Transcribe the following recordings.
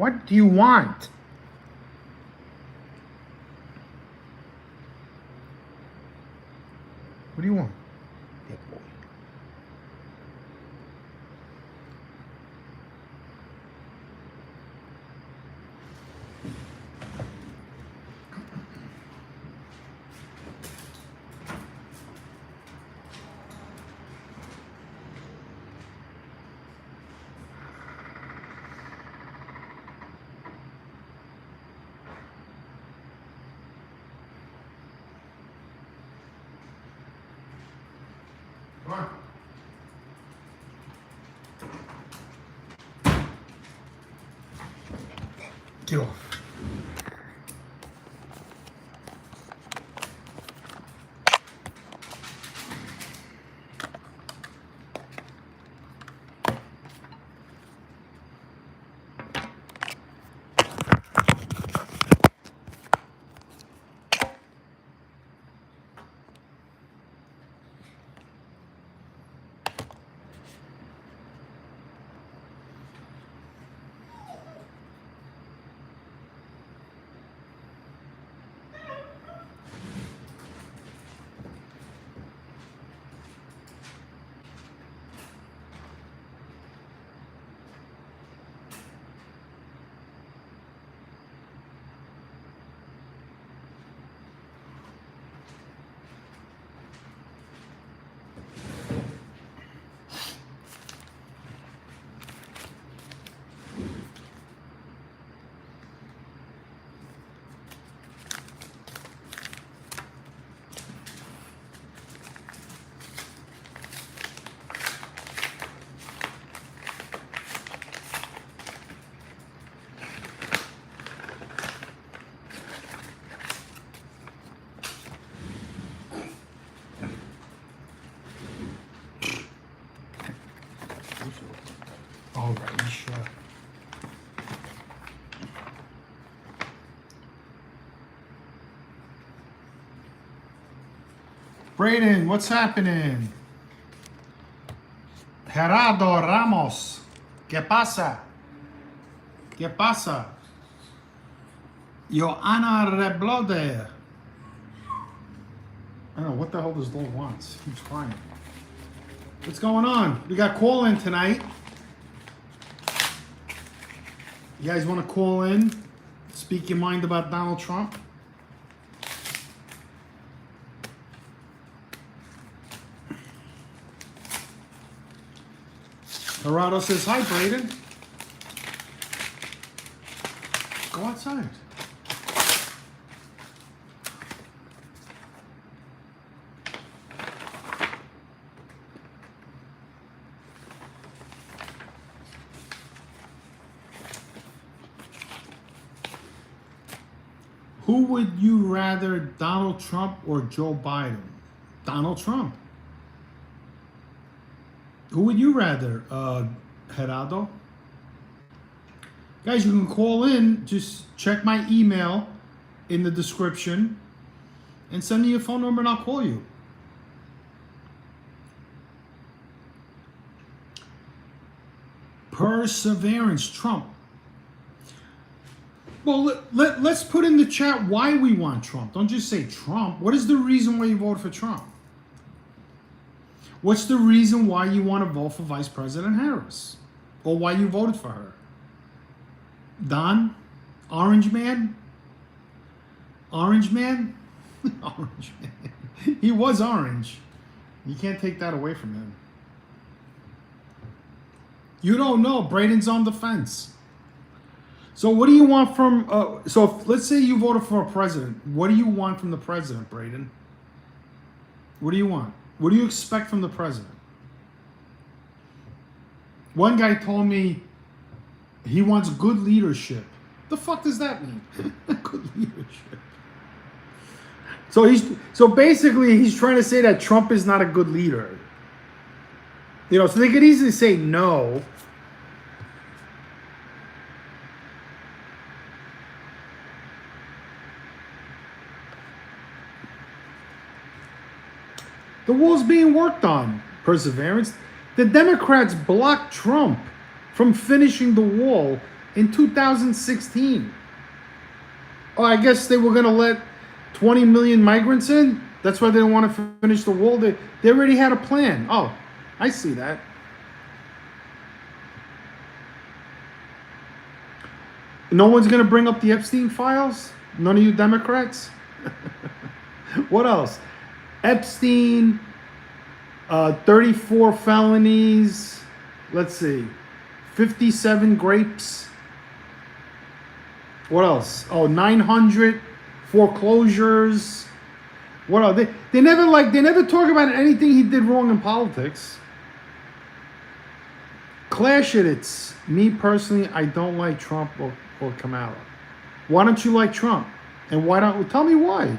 What do you want? What do you want? Yeah, boy. Come on. Get off. All right, sure. Braden, what's happening? Gerardo Ramos, ¿qué pasa? ¿Qué pasa? Johanna Reblode. I don't know, what the hell this dog wants? He keeps crying. What's going on? We got call in tonight. You guys want to call in? Speak your mind about Donald Trump? Gerardo says, hi, Braden. Go outside. Who would you rather, Donald Trump or Joe Biden? Donald Trump. Who would you rather, Gerardo? Guys, you can call in. Just check my email in the description and send me your phone number and I'll call you. Perseverance, Trump. Well, let's put in the chat why we want Trump. Don't just say Trump. What is the reason why you voted for Trump? What's the reason why you want to vote for Vice President Harris? Or why you voted for her? Don? Orange Man? Orange Man? Orange Man. He was orange. You can't take that away from him. You don't know. Braden's on the fence. So what do you want from, let's say you voted for a president. What do you want from the president, Braden? What do you want? What do you expect from the president? One guy told me he wants good leadership. The fuck does that mean? Good leadership. So basically he's trying to say that Trump is not a good leader. You know, so they could easily say no. The wall's being worked on. Perseverance. The Democrats blocked Trump from finishing the wall in 2016. Oh, I guess they were going to let 20 million migrants in. That's why they didn't want to finish the wall. They already had a plan. Oh, I see that. No one's going to bring up the Epstein files? None of you Democrats? What else? Epstein, 34 felonies. Let's see. 57 grapes. What else? Oh, 900 foreclosures. What else? They never talk about anything he did wrong in politics. Clash it. It's me personally. I don't like Trump or Kamala. Why don't you like Trump? And why don't tell me why?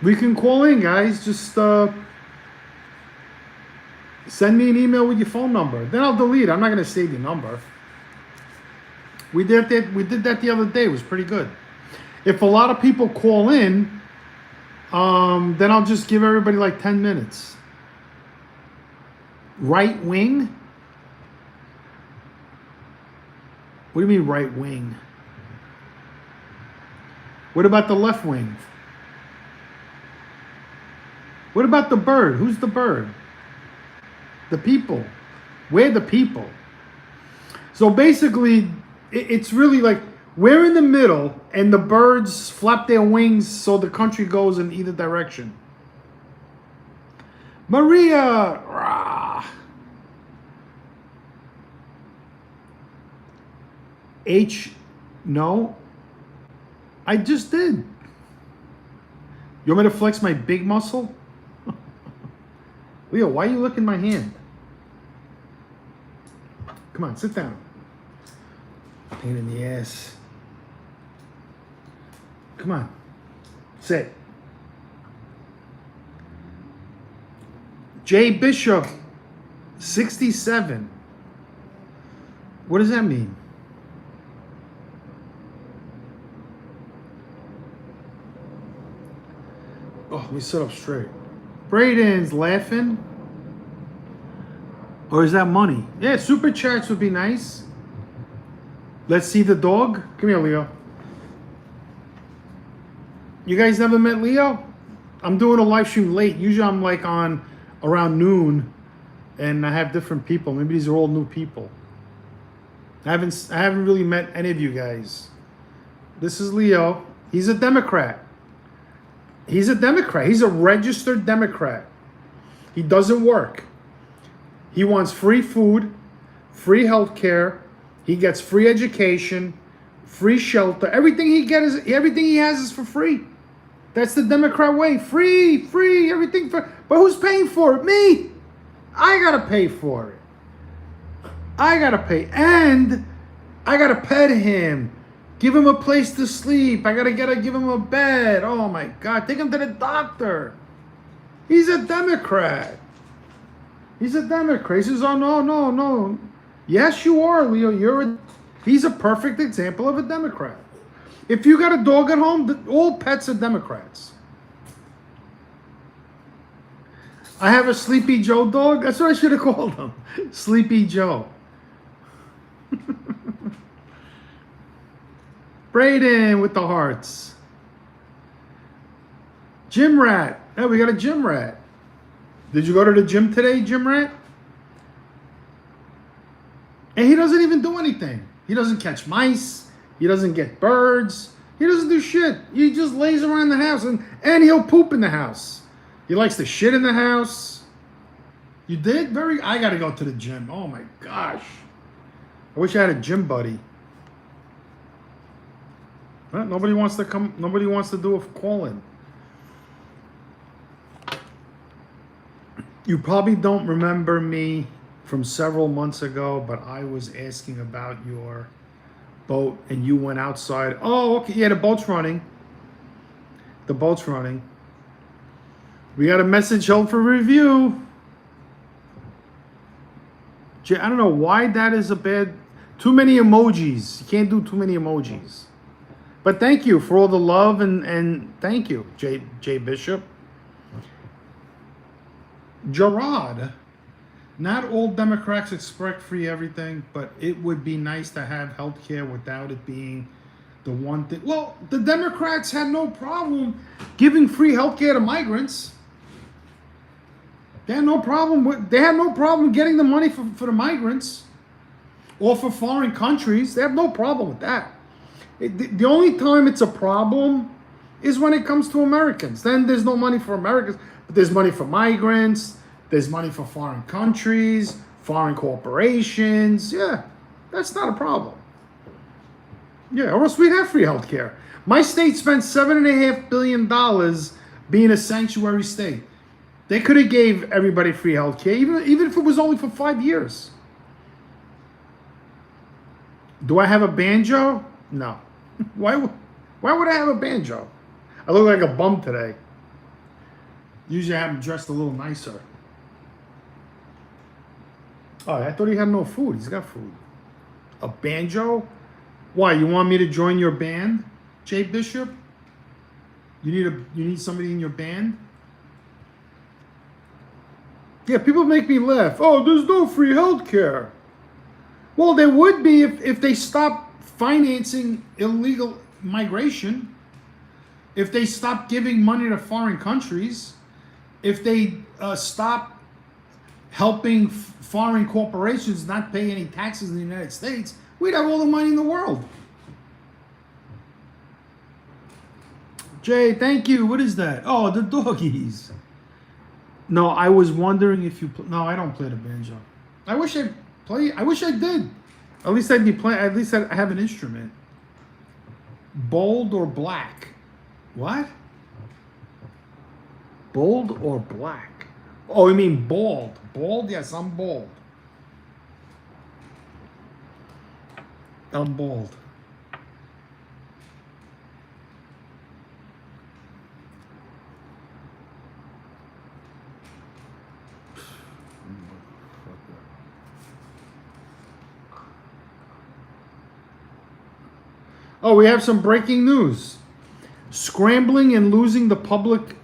We can call in, guys. Just send me an email with your phone number. Then I'll delete it. I'm not going to save your number. We did that the other day. It was pretty good. If a lot of people call in, then I'll just give everybody like 10 minutes. Right wing? What do you mean right wing? What about the left wing? What about the bird? Who's the bird? The people. We're the people. So basically, it's really like we're in the middle and the birds flap their wings so the country goes in either direction. Maria! Rah. No. I just did. You want me to flex my big muscle? Leo, why are you licking my hand? Come on, sit down. Pain in the ass. Come on. Sit. Jay Bishop, 67. What does that mean? Oh, let me sit up straight. Braden's laughing. Or is that money? Yeah, super chats would be nice. Let's see the dog. Come here, Leo. You guys never met Leo? I'm doing a live stream late. Usually I'm like on around noon and I have different people. Maybe these are all new people. I haven't really met any of you guys. This is Leo. He's a Democrat. He's a Democrat. He's a registered Democrat. He doesn't work. He wants free food, free health care. He gets free education, free shelter. Everything he has is for free. That's the Democrat way. Free, everything for. But who's paying for it? Me. I gotta pay for it. I gotta pay, and I gotta pet him. Give him a place to sleep. I gotta give him a bed. Oh my God. Take him to the doctor. He's a Democrat. He's a Democrat. He says, oh, no. Yes, you are, Leo. He's a perfect example of a Democrat. If you got a dog at home, all pets are Democrats. I have a Sleepy Joe dog. That's what I should have called him. Sleepy Joe. Braden with the hearts. Gym rat. Oh, we got a gym rat. Did you go to the gym today, gym rat? And he doesn't even do anything. He doesn't catch mice. He doesn't get birds. He doesn't do shit. He just lays around the house and he'll poop in the house. He likes to shit in the house. You did? I gotta go to the gym. Oh my gosh. I wish I had a gym buddy. Well, nobody wants to come. Nobody wants to do a call-in. You probably don't remember me from several months ago, but I was asking about your boat and you went outside. Oh, okay. Yeah, the boat's running. The boat's running. We got a message held for review. I don't know why that is a bad... Too many emojis. You can't do too many emojis. But thank you for all the love and thank you, Jay Bishop. Gerard. Not all Democrats expect free everything, but it would be nice to have health care without it being the one thing. Well, the Democrats had no problem giving free health care to migrants. They had no problem getting the money for the migrants or for foreign countries. They have no problem with that. The only time it's a problem is when it comes to Americans. Then there's no money for Americans, but there's money for migrants. There's money for foreign countries, foreign corporations. Yeah, that's not a problem. Yeah, or else we'd have free health care. My state spent $7.5 billion being a sanctuary state. They could have gave everybody free health care, even if it was only for 5 years. Do I have a banjo? No. Why would I have a banjo? I look like a bum today. Usually I have him dressed a little nicer. Oh, I thought he had no food. He's got food. A banjo? Why? You want me to join your band, Jay Bishop? You need somebody in your band? Yeah, people make me laugh. Oh, there's no free health care. Well, there would be if they stopped financing illegal migration, if they stopped giving money to foreign countries, if they stop helping foreign corporations not pay any taxes in the United States, we'd have all the money in the world. Jay, thank you. What is that? Oh, the doggies. No, I was wondering if you... No, I don't play the banjo. I wish I did. At least I'd be playing... At least I have an instrument. Bold or black? What? Bold or black? Oh, you mean bald. Bald? Yes, I'm bald. I'm bald. Oh, we have some breaking news. Scrambling and losing the public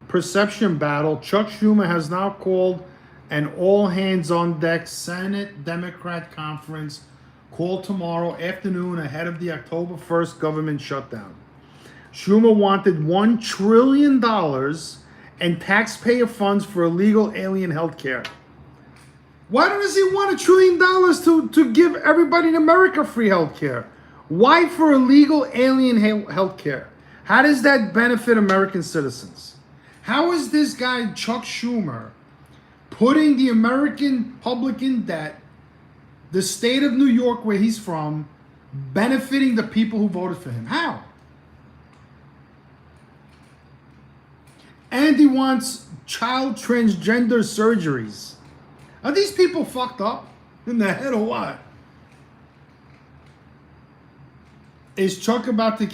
perception battle, Chuck Schumer has now called an all-hands-on-deck Senate Democrat conference called tomorrow afternoon ahead of the October 1st government shutdown. Schumer wanted $1 trillion and taxpayer funds for illegal alien health care. Why does he want $1 trillion to give everybody in America free health care? Why for illegal alien health care? How does that benefit American citizens? How is this guy, Chuck Schumer, putting the American public in debt, the state of New York where he's from, benefiting the people who voted for him? How? And he wants child transgender surgeries. Are these people fucked up in the head or what? Is Chuck about to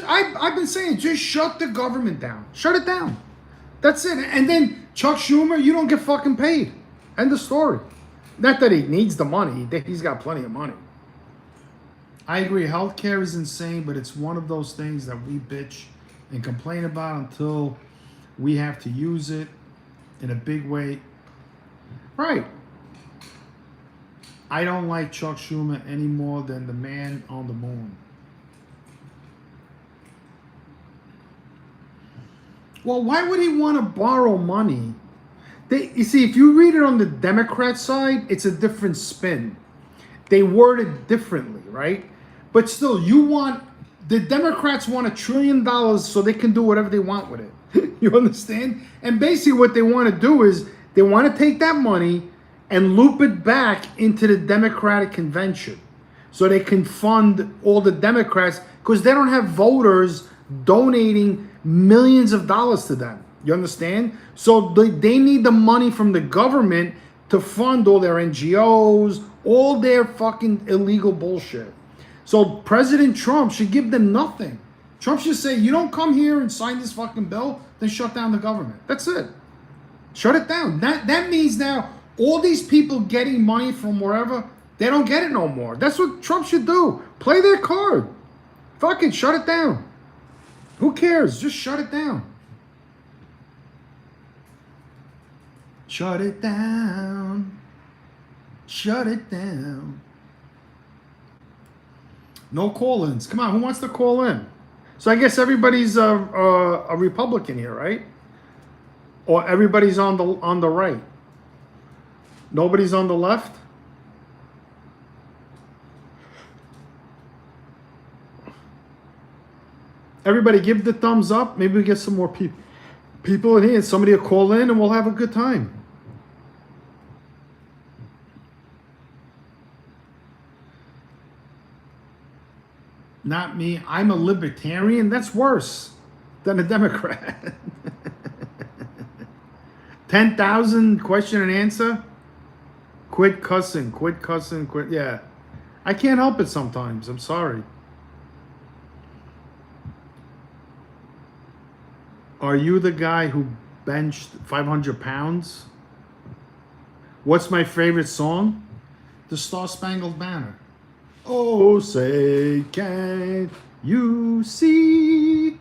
I've been saying, just shut the government down. Shut it down. That's it. And then Chuck Schumer, you don't get fucking paid. End of story. Not that he needs the money. He's got plenty of money. I agree. Healthcare is insane, but it's one of those things that we bitch and complain about until we have to use it in a big way. Right. I don't like Chuck Schumer any more than the man on the moon. Well, why would he want to borrow money? You see, if you read it on the Democrat side, it's a different spin. They word it differently, right? But still, the Democrats want $1 trillion so they can do whatever they want with it. You understand? And basically what they want to do is they want to take that money and loop it back into the Democratic convention so they can fund all the Democrats because they don't have voters donating millions of dollars to them. You understand? So they need the money from the government to fund all their NGOs, all their fucking illegal bullshit. So President Trump should give them nothing. Trump should say, you don't come here and sign this fucking bill, then shut down the government. That's it. Shut it down. That means now all these people getting money from wherever, they don't get it no more. That's what Trump should do. Play their card. Fucking shut it down. Who cares? Just shut it down. Shut it down. Shut it down. No call-ins. Come on, who wants to call in? So I guess everybody's a Republican here, right? Or everybody's on the right. Nobody's on the left. Everybody give the thumbs up. Maybe we get some more people in here. Somebody will call in and we'll have a good time. Not me. I'm a libertarian. That's worse than a Democrat. 10,000 question and answer. Quit cussing. Quit cussing. Quit. Yeah. I can't help it sometimes. I'm sorry. Are you the guy who benched 500 pounds? What's my favorite song? The Star Spangled Banner. Oh, say, can't you see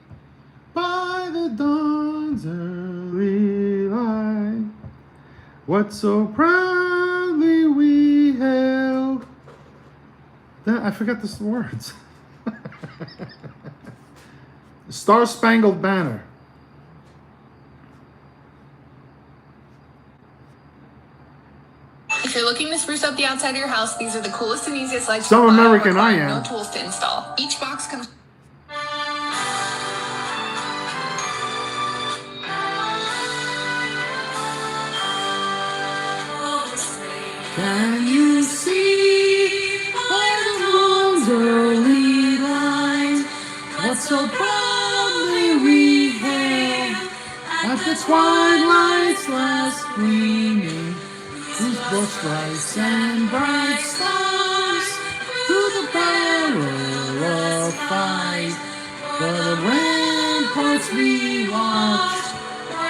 by the dawn's early light what so proudly we held? I forgot the words. Star Spangled Banner. If you're looking to spruce up the outside of your house, these are the coolest and easiest lights. Some American I am. No tools to install. Each box comes. Can you see by the moon's early light what so proudly we hailed at the twilight's last gleaming, whose brought lights and bright stars through the peril of fight? For the ramparts we watched,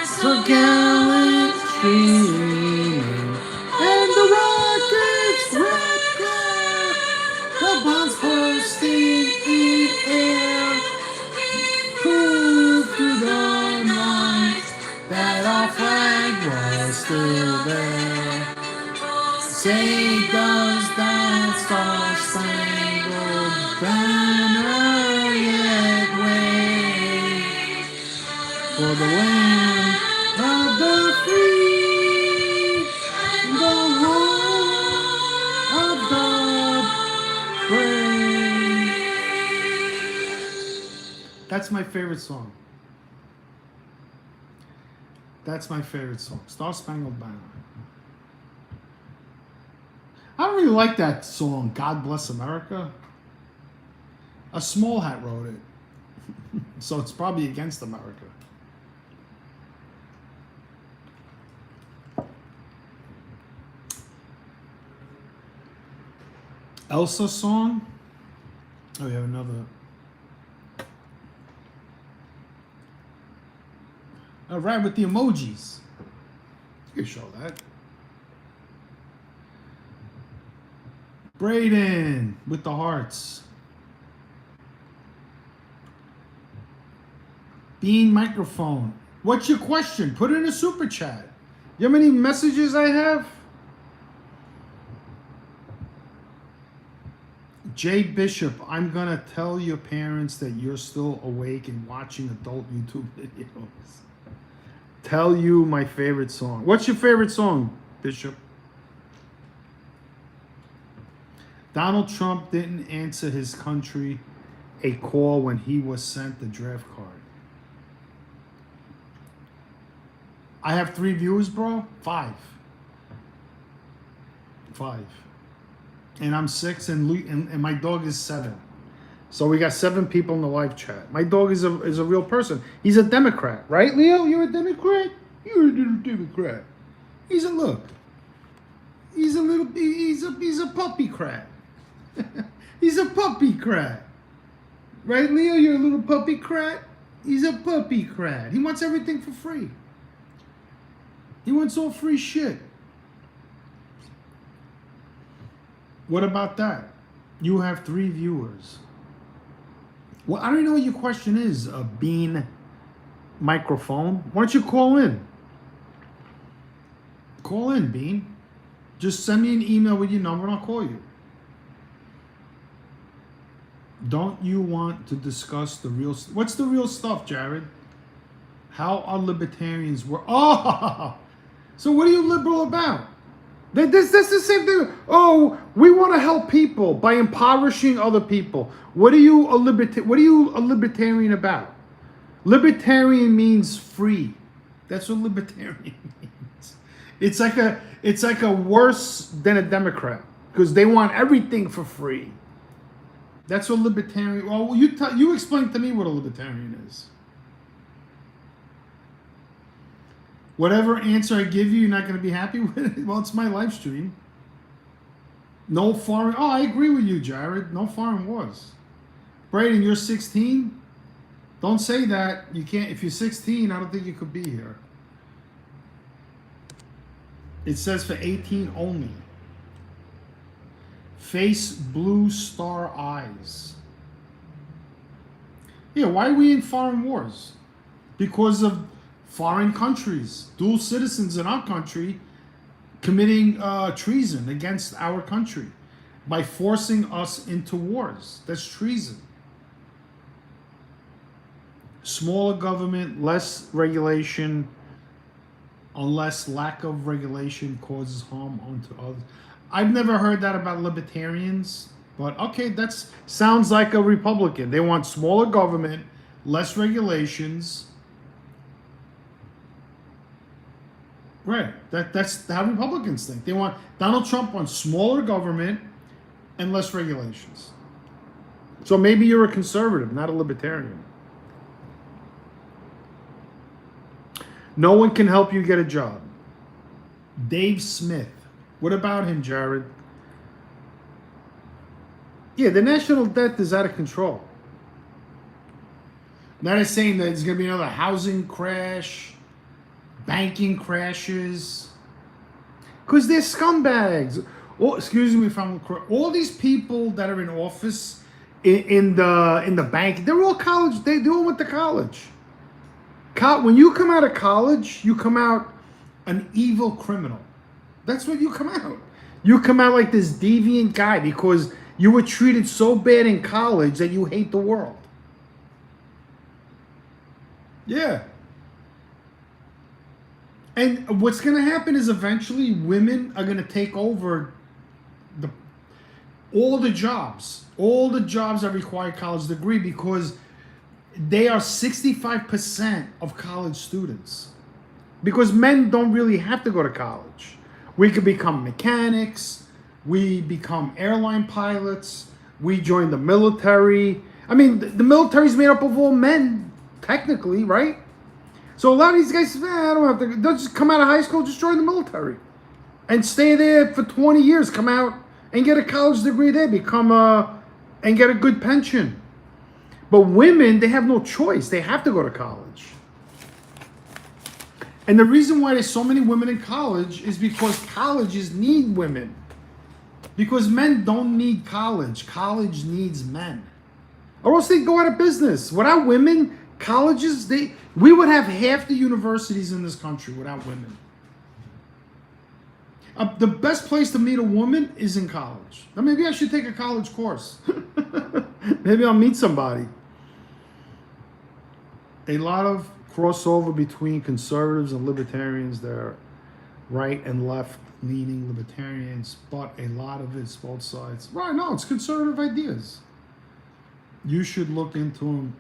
so gallant streaming, and the rockets' red glare, the bombs bursting in air, proved through the night that our flag was still there. Say, does that star-spangled banner yet wave for the land of the free, the home of the brave? That's my favorite song. That's my favorite song, Star Spangled Banner. I don't really like that song, God Bless America. A small hat wrote it. So it's probably against America. Elsa song. Oh, we have another. All right, with the emojis. You can show that. Braden with the hearts. Bean microphone. What's your question? Put it in a super chat. You know how many messages I have? Jay Bishop, I'm gonna tell your parents that you're still awake and watching adult YouTube videos. Tell you my favorite song. What's your favorite song, Bishop? Donald Trump didn't answer his country a call when he was sent the draft card. I have 3 viewers, bro. 5. And I'm 6, and my dog is 7. So we got 7 people in the live chat. My dog is a real person. He's a Democrat, right, Leo? You're a Democrat? You're a Democrat. He's a puppy crat. He's a puppy crat. Right, Leo? You're a little puppy crat? He's a puppy crat. He wants everything for free. He wants all free shit. What about that? You have 3 viewers. Well, I don't know what your question is, a bean microphone. Why don't you call in? Call in, Bean. Just send me an email with your number and I'll call you. Don't you want to discuss the real... What's the real stuff, Jared? How are libertarians work? Oh! So what are you liberal about? That's the same thing. Oh, we want to help people by impoverishing other people. What are you a libertarian about? Libertarian means free. That's what libertarian means. It's like a worse than a Democrat because they want everything for free. That's what libertarian. Well, you explain to me what a libertarian is. Whatever answer I give you, you're not going to be happy with. Well, it's my live stream. No foreign. Oh, I agree with you, Jared. No foreign wars. Braden, you're 16. Don't say that. You can't. If you're 16, I don't think you could be here. It says for 18 only. Face blue star eyes. Yeah, why are we in foreign wars? Because of foreign countries, dual citizens in our country committing treason against our country by forcing us into wars. That's treason. Smaller government, less regulation, unless lack of regulation causes harm unto others. I've never heard that about libertarians, but okay, that sounds like a Republican. They want smaller government, less regulations. Right. That's how Republicans think. They want Donald Trump wants smaller government and less regulations. So maybe you're a conservative, not a libertarian. No one can help you get a job. Dave Smith. What about him, Jared? Yeah, the national debt is out of control. Now they're saying that there's going to be another housing crash, banking crashes, because they're scumbags. Oh, excuse me if I'm correct. All these people that are in office in the bank, they're all college. They all went to college. When you come out of college, you come out an evil criminal. That's what you come out. You come out like this deviant guy because you were treated so bad in college that you hate the world. Yeah. And what's going to happen is eventually women are going to take over all the jobs that require a college degree because they are 65% of college students. Because men don't really have to go to college. We could become mechanics. We become airline pilots. We join the military. I mean, the military is made up of all men, technically, right? So a lot of these guys say, I don't have to. They'll just come out of high school, just join the military. And stay there for 20 years, come out and get a college degree there, and get a good pension. But women, they have no choice. They have to go to college. And the reason why there's so many women in college is because colleges need women. Because men don't need college. College needs men. Or else they go out of business. Without women, colleges, we would have half the universities in this country without women. The best place to meet a woman is in college. Now maybe I should take a college course. Maybe I'll meet somebody. A lot of crossover between conservatives and libertarians. They're right and left leaning libertarians, but a lot of it's both sides. Right, no, it's conservative ideas. You should look into them.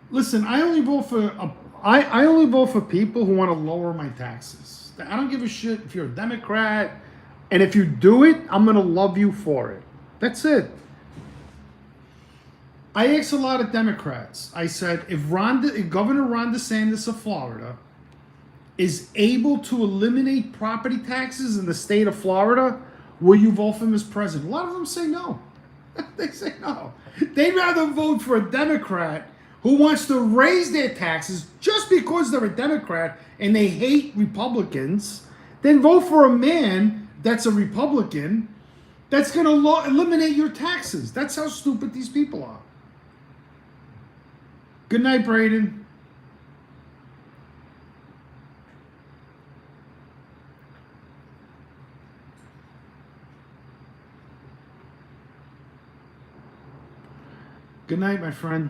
Listen, I only vote for people who want to lower my taxes. I don't give a shit if you're a Democrat, and if you do it, I'm gonna love you for it. That's it. I asked a lot of Democrats. I said, if Governor Ron DeSantis of Florida is able to eliminate property taxes in the state of Florida, will you vote for him as president? A lot of them say no. They say no. They'd rather vote for a Democrat who wants to raise their taxes just because they're a Democrat and they hate Republicans than vote for a man that's a Republican that's going to eliminate your taxes. That's how stupid these people are. Good night, Braden. Good night, my friend.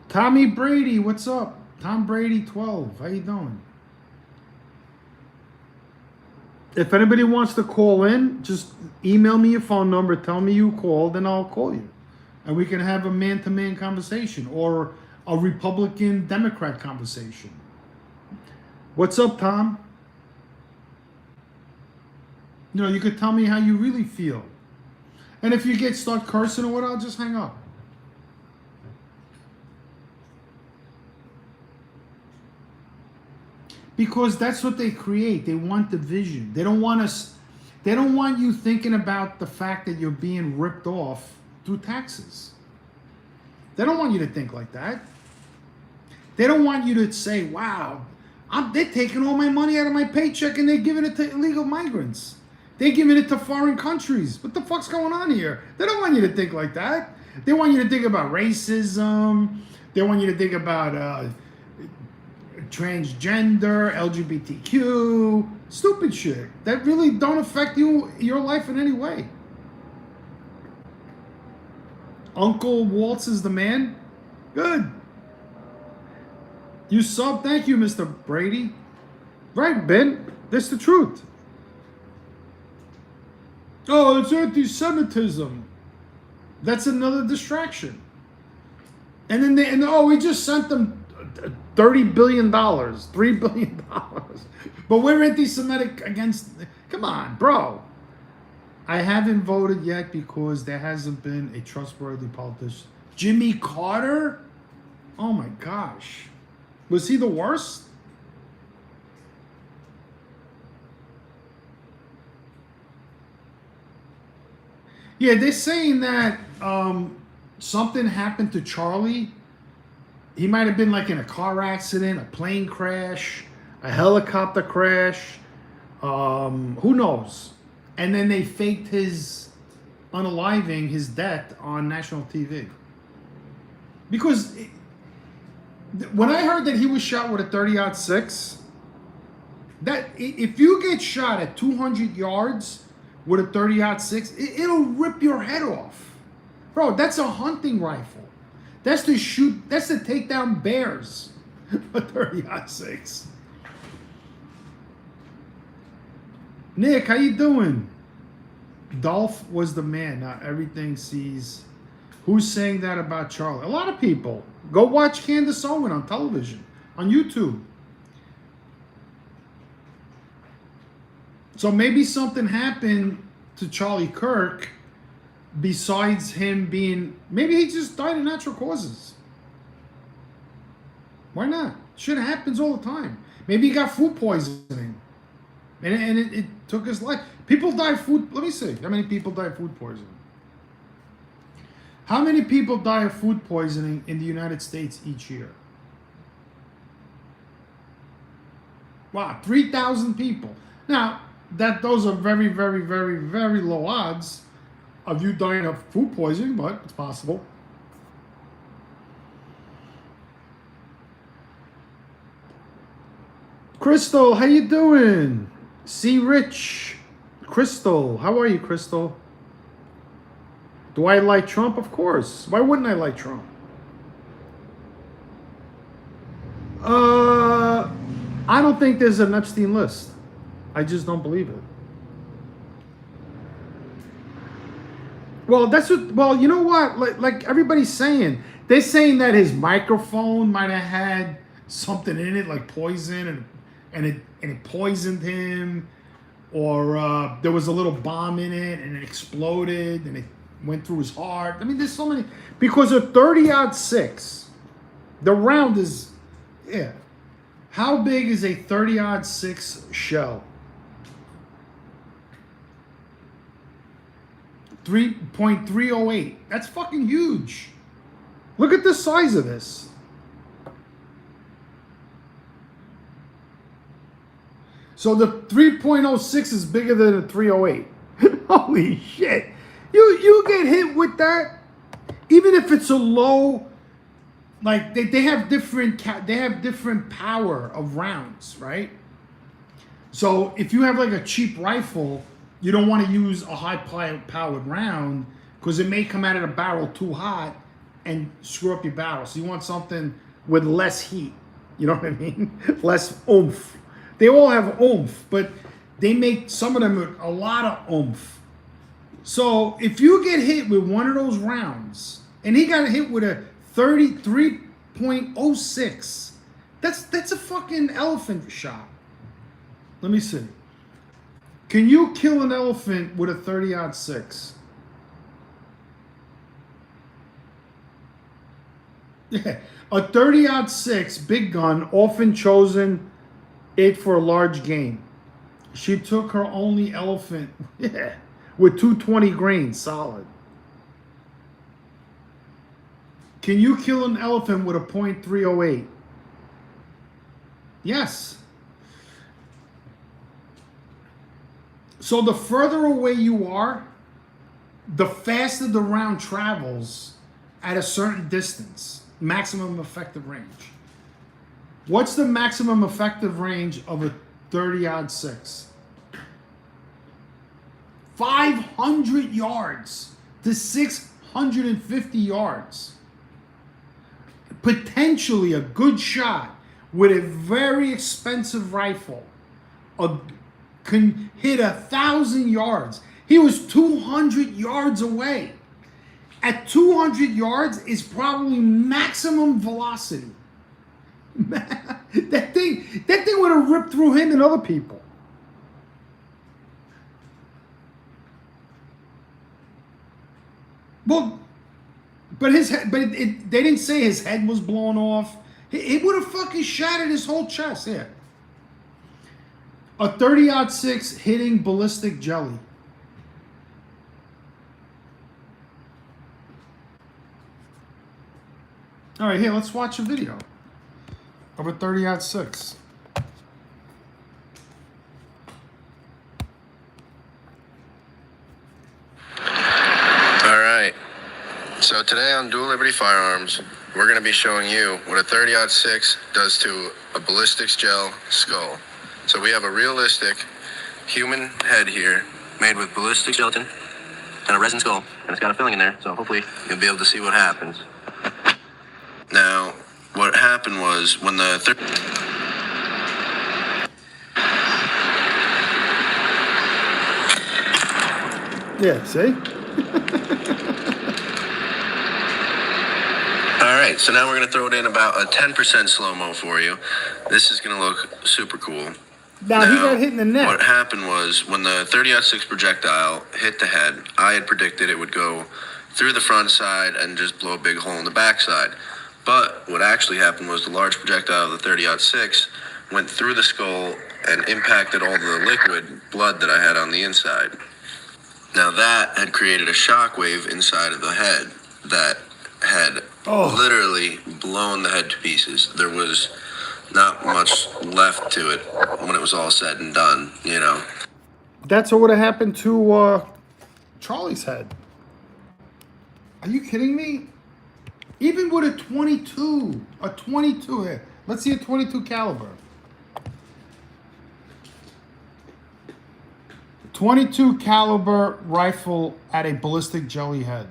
Tommy Brady, what's up? Tom Brady 12. How you doing? If anybody wants to call in, just email me your phone number, tell me you called, and I'll call you. And we can have a man-to-man conversation or a Republican-Democrat conversation. What's up, Tom? You know, you could tell me how you really feel. And if you start cursing or what, I'll just hang up. Because that's what they create. They want division. They don't want us. They don't want you thinking about the fact that you're being ripped off through taxes. They don't want you to think like that. They don't want you to say, wow, they're taking all my money out of my paycheck and they're giving it to illegal migrants. They're giving it to foreign countries. What the fuck's going on here? They don't want you to think like that. They want you to think about racism. They want you to think about transgender, LGBTQ, stupid shit that really don't affect your life in any way. Uncle Waltz is the man. Good. You sub. Thank you, Mr. Brady. Right, Ben. That's the truth. Oh, it's anti-Semitism. That's another distraction. And then we just sent them $30 billion, $3 billion. But we're anti-Semitic against. Come on, bro. I haven't voted yet because there hasn't been a trustworthy politician. Jimmy Carter? Oh my gosh. Was he the worst? Yeah, they're saying that something happened to Charlie. He might have been like in a car accident, a plane crash, a helicopter crash. Who knows? And then they faked his unaliving, his death on national TV. Because when I heard that he was shot with a .30-06, that if you get shot at 200 yards with a .30-06, it'll rip your head off. Bro, that's a hunting rifle. That's to take down bears. A .30-06. Nick, how you doing? Dolph was the man. Not everything sees. Who's saying that about Charlie? A lot of people. Go watch Candace Owen on television, on YouTube. So maybe something happened to Charlie Kirk besides him being... Maybe he just died of natural causes. Why not? Shit happens all the time. Maybe he got food poisoning. And it took his life. People die of food... Let me see. How many people die of food poisoning? How many people die of food poisoning in the United States each year? Wow, 3,000 people. Now, those are very, very, very, very low odds of you dying of food poisoning, but it's possible. Crystal, how you doing? C. Rich. Crystal, how are you, Crystal? Do I like Trump? Of course. Why wouldn't I like Trump? I don't think there's an Epstein list. I just don't believe it. Well, you know what? Like everybody's saying. They're saying that his microphone might have had something in it, like poison, and it poisoned him. Or there was a little bomb in it, and it exploded, and it went through his heart. I mean, there's so many. Because a .30-06, the round is, yeah. How big is a .30-06 shell? 3.308. That's fucking huge. Look at the size of this. So the 3.06 is bigger than the 308. Holy shit. You get hit with that, even if it's a low, like they have different power of rounds, right? So if you have like a cheap rifle, you don't want to use a high powered round because it may come out of the barrel too hot and screw up your barrel. So you want something with less heat. You know what I mean? Less oomph. They all have oomph, but they make some of them with a lot of oomph. So if you get hit with one of those rounds, and he got hit with a 33.06, that's a fucking elephant shot. Let me see. Can you kill an elephant with a 30-06? Yeah, a 30-06 big gun, often chosen it for a large game. She took her only elephant, yeah, with 220 grains, solid. Can you kill an elephant with a .308? Yes. So the further away you are, the faster the round travels at a certain distance. Maximum effective range. What's the maximum effective range of a 30-06? 500 yards to 650 yards. Potentially a good shot with a very expensive rifle can hit 1,000 yards. He was 200 yards away. At 200 yards is probably maximum velocity. that thing would have ripped through him and other people. Well, but they didn't say his head was blown off. It would have fucking shattered his whole chest. Yeah. A 30-06 hitting ballistic jelly. All right, here, let's watch a video of a 30-06. All right. So today on Dual Liberty Firearms, we're going to be showing you what a 30-06 does to a ballistics gel skull. So we have a realistic human head here made with ballistic gelatin and a resin skull, and it's got a filling in there, so hopefully you'll be able to see what happens. Now, what happened was when the Yeah, see? All right, so now we're going to throw it in about a 10% slow-mo for you. This is going to look super cool. Now he got hit in the neck. What happened was when the 30-06 projectile hit the head, I had predicted it would go through the front side and just blow a big hole in the back side. But what actually happened was the large projectile of the 30-06 went through the skull and impacted all the liquid blood that I had on the inside. Now that had created a shockwave inside of the head that had literally blown the head to pieces. There was not much left to it when it was all said and done, you know. That's what would have happened to Charlie's head. Are you kidding me? Even with a 22 here. Let's see a 22 caliber. 22 caliber rifle at a ballistic jelly head.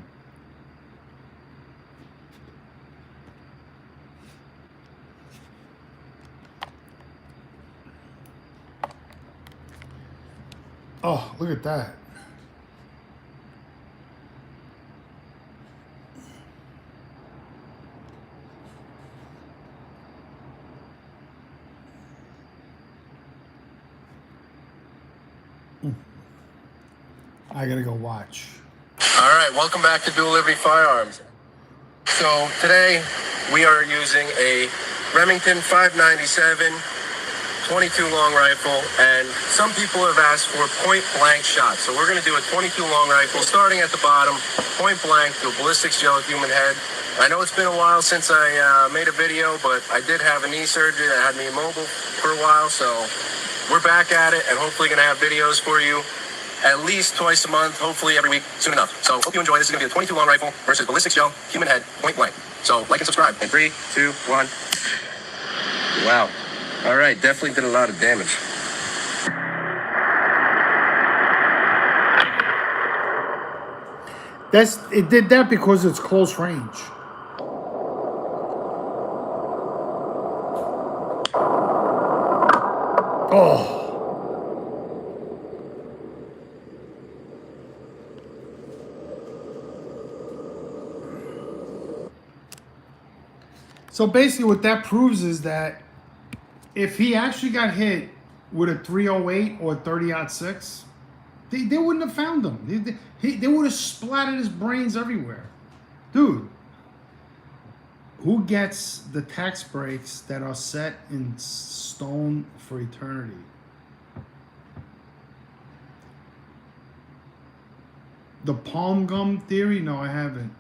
Oh, look at that. I gotta go watch. All right, welcome back to Dual Liberty Firearms. So today we are using a Remington 597 22 long rifle, and some people have asked for point blank shots. So we're going to do a 22 long rifle starting at the bottom, point blank to a ballistics gel human head. I know it's been a while since I made a video, but I did have a knee surgery that had me immobile for a while, so we're back at it and hopefully going to have videos for you at least twice a month, hopefully every week, soon enough. So hope you enjoy. This is going to be a 22 long rifle versus ballistics gel human head, point blank. So like and subscribe in 3, 2, 1. Wow. All right, definitely did a lot of damage. It did that because it's close range. Oh. So basically what that proves is that if he actually got hit with a 308 or 30-06, they wouldn't have found him. They would have splattered his brains everywhere. Dude, who gets the tax breaks that are set in stone for eternity? The palm gum theory? No, I haven't.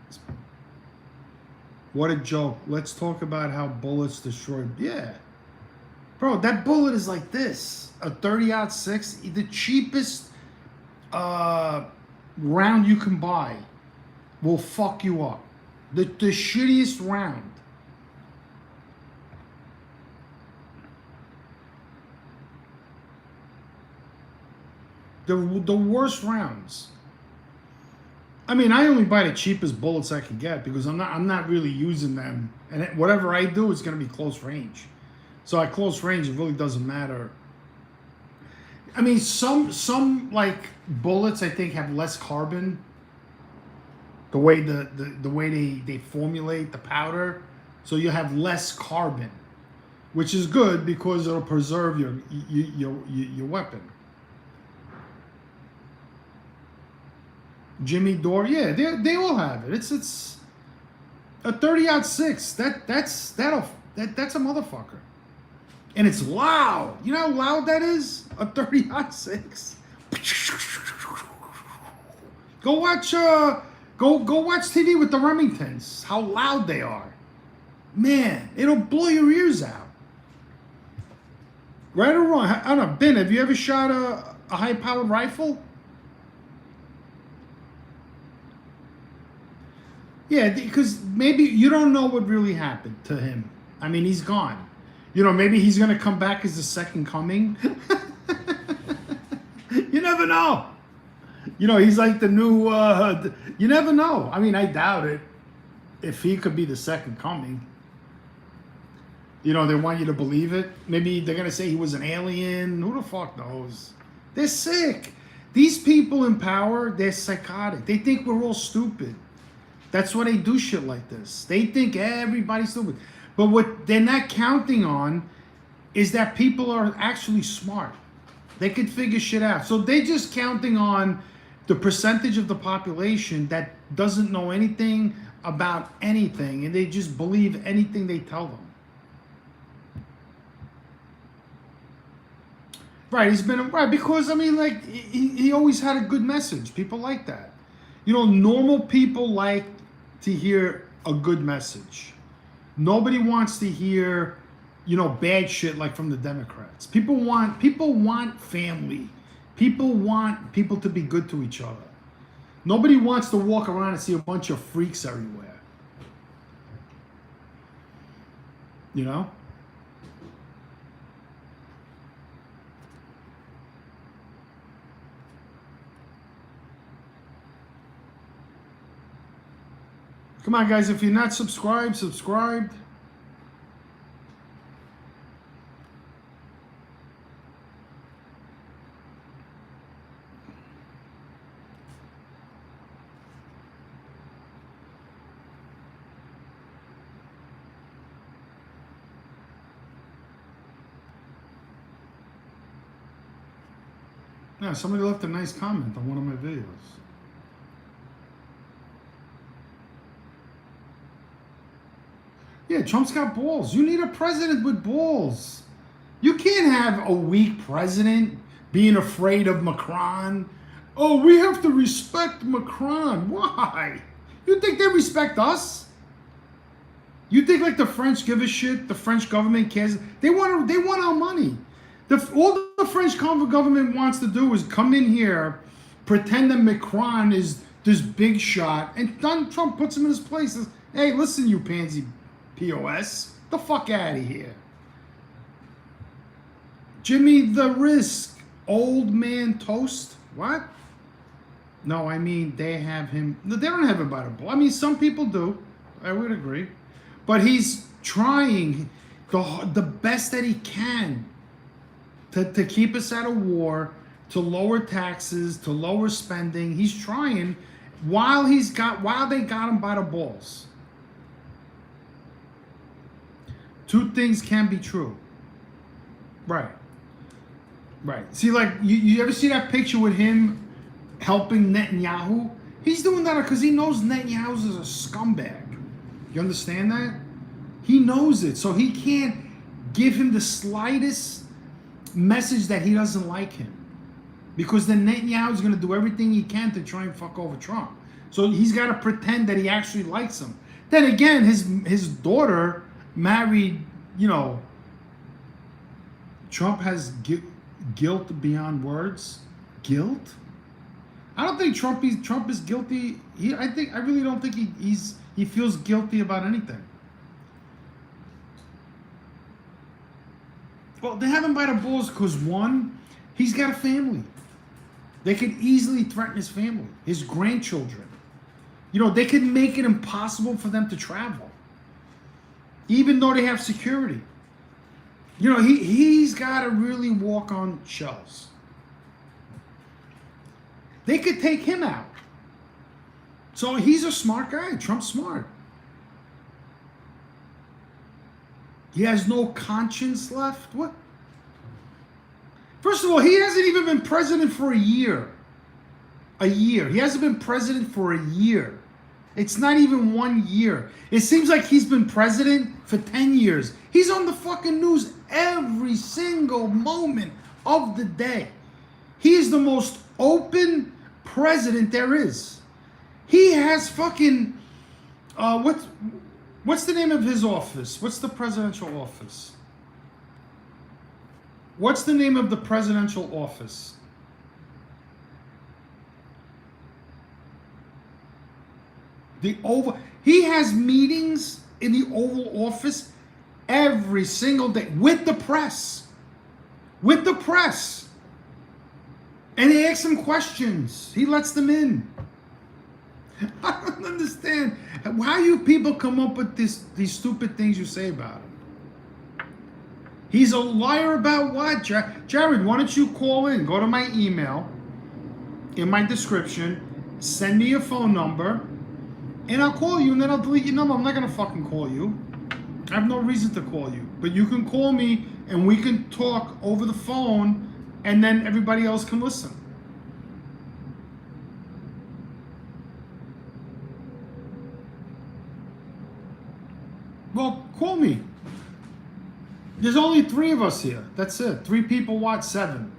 What a joke. Let's talk about how bullets destroy. Yeah. Bro, that bullet is like this. A 30-06, the cheapest round you can buy will fuck you up. The shittiest round. The worst rounds. I mean, I only buy the cheapest bullets I can get because I'm not really using them, and whatever I do is going to be close range. So at close range, it really doesn't matter. I mean, some like bullets I think have less carbon. The way the way they formulate the powder, so you have less carbon, which is good because it'll preserve your weapon. Jimmy Dore, yeah, they all have it. It's a 30-06. That's a motherfucker, and it's loud. You know how loud that is? A 30-06. Go watch TV with the Remingtons. How loud they are, man! It'll blow your ears out. Right or wrong? I don't know. Ben, have you ever shot a high-powered rifle? Yeah, because maybe you don't know what really happened to him. I mean, he's gone. You know, maybe he's going to come back as the second coming. You never know. You know, he's like the new, you never know. I mean, I doubt it. If he could be the second coming. You know, they want you to believe it. Maybe they're going to say he was an alien. Who the fuck knows? They're sick. These people in power, they're psychotic. They think we're all stupid. That's why they do shit like this. They think everybody's stupid. But what they're not counting on is that people are actually smart. They could figure shit out. So they're just counting on the percentage of the population that doesn't know anything about anything, and they just believe anything they tell them. Right, he's been right because I mean, like he always had a good message. People like that. You know, normal people like to hear a good message. Nobody wants to hear, you know, bad shit like from the Democrats. People want family. People want people to be good to each other. Nobody wants to walk around and see a bunch of freaks everywhere. You know? Come on, guys, if you're not subscribed, subscribe. Yeah, somebody left a nice comment on one of my videos. Yeah, Trump's got balls. You need a president with balls. You can't have a weak president being afraid of Macron. Oh, we have to respect Macron. Why? You think they respect us? You think like the French give a shit? The French government cares? They want our money. All the French government wants to do is come in here, pretend that Macron is this big shot, and Donald Trump puts him in his place. Says, hey, listen, you pansy POS, the fuck out of here. Jimmy the Risk, old man toast. What? No, I mean they have him. They don't have him by the ball. I mean some people do. I would agree, but he's trying the best that he can. to keep us at a war, to lower taxes, to lower spending. He's trying while they got him by the balls. Two things can be true. Right. See, like, you ever see that picture with him helping Netanyahu? He's doing that because he knows Netanyahu is a scumbag. You understand that? He knows it, so he can't give him the slightest message that he doesn't like him. Because then Netanyahu is going to do everything he can to try and fuck over Trump. So he's got to pretend that he actually likes him. Then again, his daughter married, Trump has guilt beyond words. Guilt? I don't think Trump is guilty. I really don't think he feels guilty about anything. Well, they have him by the balls because, one, he's got a family. They could easily threaten his family, his grandchildren. They could make it impossible for them to travel, even though they have security. He's got to really walk on shells. They could take him out. So he's a smart guy. Trump's smart. He has no conscience left. What? First of all, he hasn't even been president for a year. He hasn't been president for a year. It's not even 1 year. It seems like he's been president for 10 years. He's on the fucking news every single moment of the day. He is the most open president there is. He has fucking what's the name of his office? What's the presidential office? What's the name of the presidential office? He has meetings in the Oval Office every single day with the press. And they ask him questions. He lets them in. I don't understand. How you people come up with these stupid things you say about him? He's a liar about what? Jared, why don't you call in? Go to my email in my description. Send me your phone number. And I'll call you, and then I'll delete your number. I'm not going to fucking call you. I have no reason to call you. But you can call me, and we can talk over the phone, and then everybody else can listen. Well, call me. There's only 3 of us here. That's it. 3 people watch 7.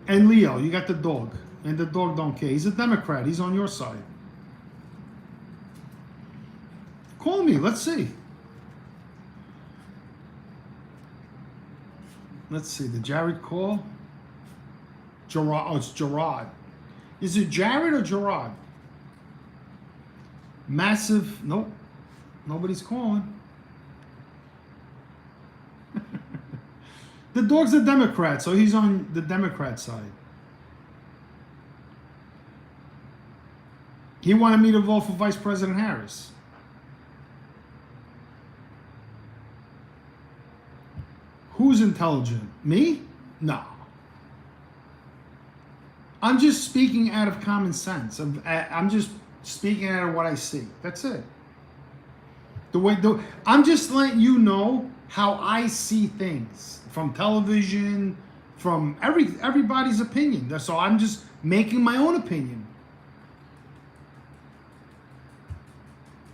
And Leo, you got the dog. And the dog don't care. He's a Democrat. He's on your side. Call me. Let's see. Let's see. Did Jared call? Gerard. Oh, it's Gerard. Is it Jared or Gerard? Massive. Nope. Nobody's calling. The dog's a Democrat, so he's on the Democrat side. He wanted me to vote for Vice President Harris. Who's intelligent? Me? No. I'm just speaking out of common sense. I'm just speaking out of what I see. That's it. I'm just letting you know how I see things from television, from everybody's opinion. So I'm just making my own opinion.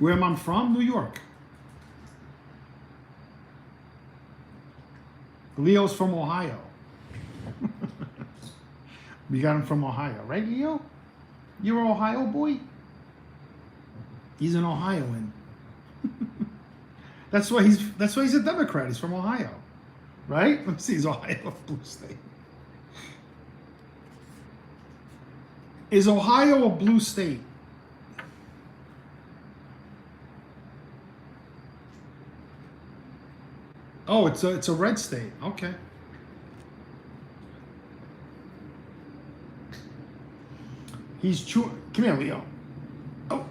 Where am I from? New York. Leo's from Ohio. We got him from Ohio, right, Leo? You're an Ohio boy? He's an Ohioan. That's why he's a Democrat. He's from Ohio, right? Let me see. He's Ohio, blue state. Is Ohio a blue state? Oh, it's a red state. Okay. Come here, Leo. Oh,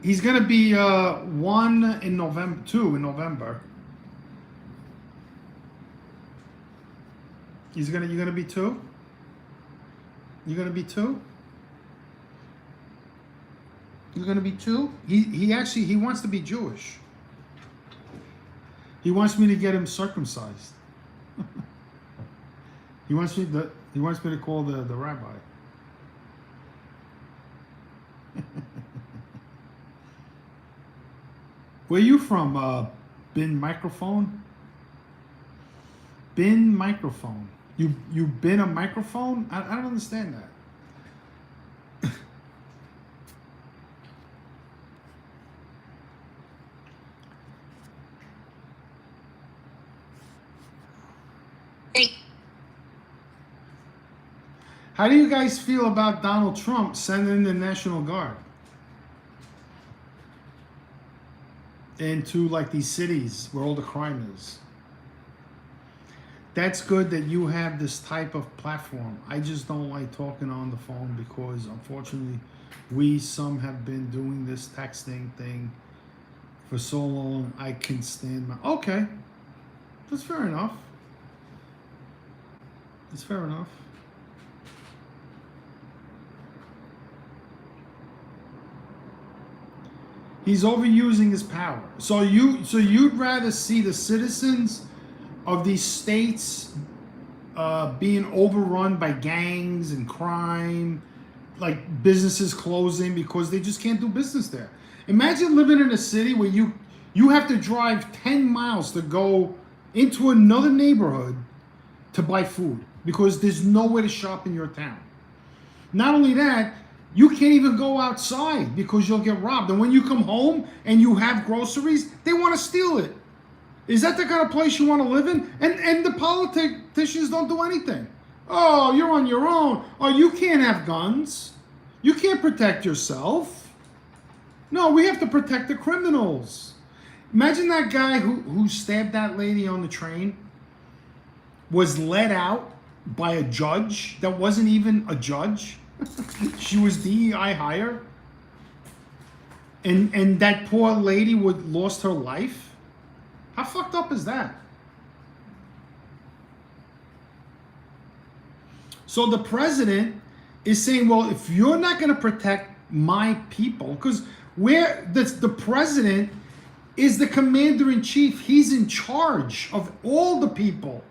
he's gonna be 1 in November, 2 in November. You're gonna be two? You're gonna be two? You're gonna be two? He wants to be Jewish. He wants me to get him circumcised. He wants me to call the rabbi. Where you from? Bin microphone? Bin microphone. You been a microphone? I don't understand that. How do you guys feel about Donald Trump sending the National Guard into like these cities where all the crime is? That's good that you have this type of platform. I just don't like talking on the phone because unfortunately some have been doing this texting thing for so long. I can stand my... Okay. That's fair enough. That's fair enough. He's overusing his power. So you'd rather see the citizens of these states being overrun by gangs and crime, like businesses closing because they just can't do business there. Imagine living in a city where you have to drive 10 miles to go into another neighborhood to buy food because there's nowhere to shop in your town. Not only that, you can't even go outside because you'll get robbed. And when you come home and you have groceries, they want to steal it. Is that the kind of place you want to live in? And the politicians don't do anything. Oh, you're on your own. Oh, you can't have guns. You can't protect yourself. No, we have to protect the criminals. Imagine that guy who stabbed that lady on the train was let out by a judge that wasn't even a judge. She was DEI hire. And that poor lady lost her life. How fucked up is that? So the president is saying, well, if you're not going to protect my people, because the president is the commander-in-chief. He's in charge of all the people.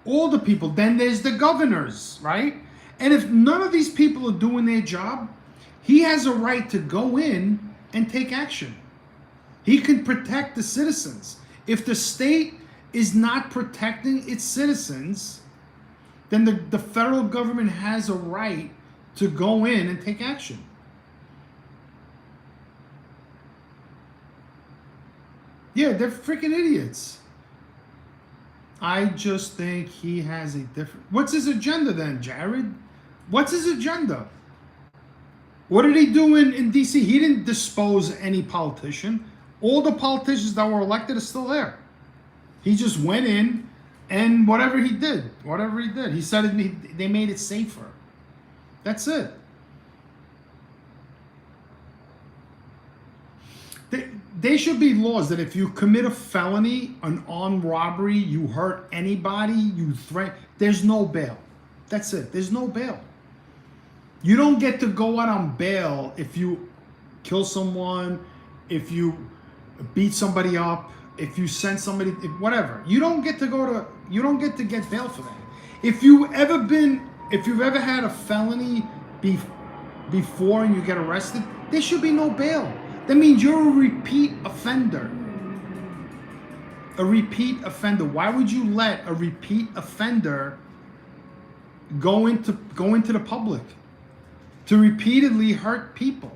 All the people. Then there's the governors, right? And if none of these people are doing their job, he has a right to go in and take action. He can protect the citizens. If the state is not protecting its citizens, then the federal government has a right to go in and take action. Yeah, they're freaking idiots. I just think he has a different... What's his agenda then, Jared? What's his agenda? What did he do in D.C.? He didn't dispose any politician. All the politicians that were elected are still there. He just went in and whatever he did, he said they made it safer. That's it. There should be laws that if you commit a felony, an armed robbery, you hurt anybody, you threaten, there's no bail. That's it. There's no bail. You don't get to go out on bail if you kill someone, if you beat somebody up, if you send somebody, whatever. You don't get to get bail for that. If you've ever had a felony before and you get arrested, there should be no bail. That means you're a repeat offender. A repeat offender. Why would you let a repeat offender go into the public to repeatedly hurt people?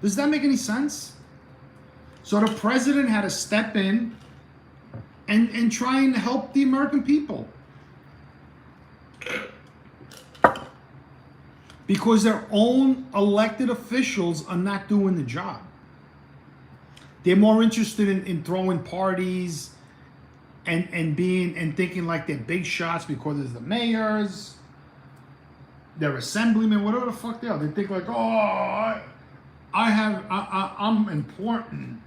Does that make any sense? So the president had to step in and try and help the American people. Because their own elected officials are not doing the job. They're more interested in throwing parties and thinking like they're big shots because it's the mayors, their assemblymen, whatever the fuck they are. They think like, oh, I'm important.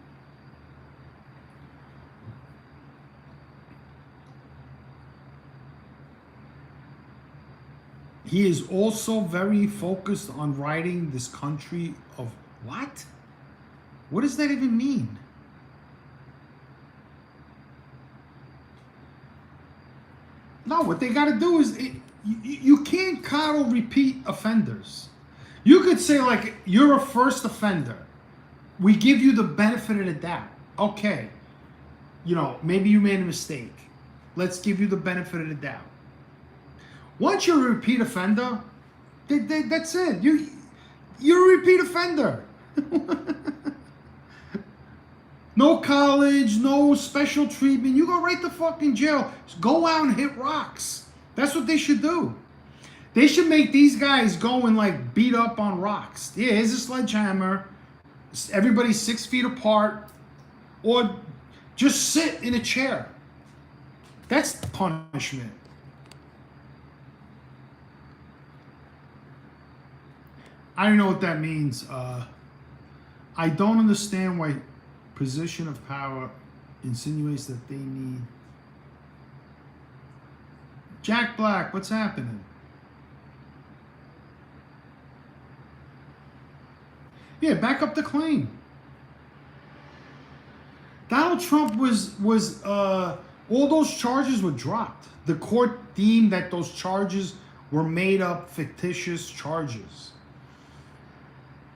He is also very focused on righting this country of what? What does that even mean? No, what they got to do is you can't coddle repeat offenders. You could say, like, you're a first offender. We give you the benefit of the doubt. Okay. You know, maybe you made a mistake. Let's give you the benefit of the doubt. Once you're a repeat offender, that's it. You're a repeat offender. No college, no special treatment. You go right to fucking jail. Just go out and hit rocks. That's what they should do. They should make these guys go and like beat up on rocks. Yeah, here's a sledgehammer. Everybody's 6 feet apart. Or just sit in a chair. That's punishment. I don't know what that means. I don't understand why position of power insinuates that they need. Jack Black, what's happening? Yeah, back up the claim. Donald Trump was all those charges were dropped. The court deemed that those charges were made up fictitious charges.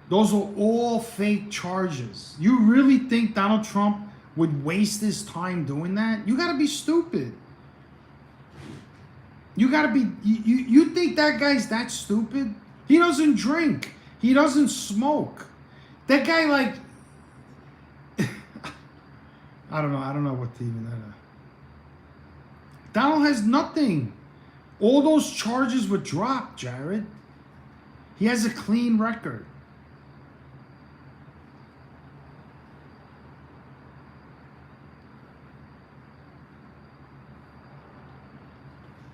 Those are all fake charges. You really think Donald Trump would waste his time doing that? You gotta be stupid. You gotta be, you think that guy's that stupid? He doesn't drink. He doesn't smoke. That guy, like, I don't know what to even, Donald has nothing. All those charges were dropped, Jared. He has a clean record.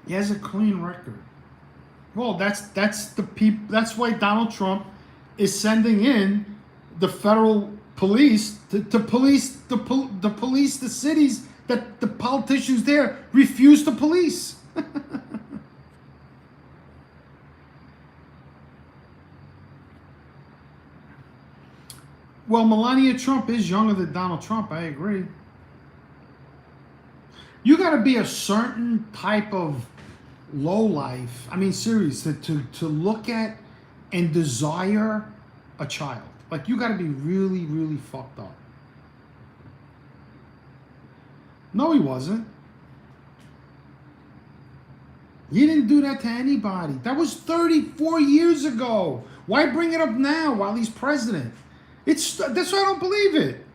He has a clean record. Well, that's the people. That's why Donald Trump is sending in the federal police to police the cities that the politicians there refuse to police. Well, Melania Trump is younger than Donald Trump. I agree. You got to be a certain type of low life. I mean, seriously, to look at and desire a child. Like, you got to be really, really fucked up. No, he wasn't. He didn't do that to anybody. That was 34 years ago. Why bring it up now while he's president? That's why I don't believe it.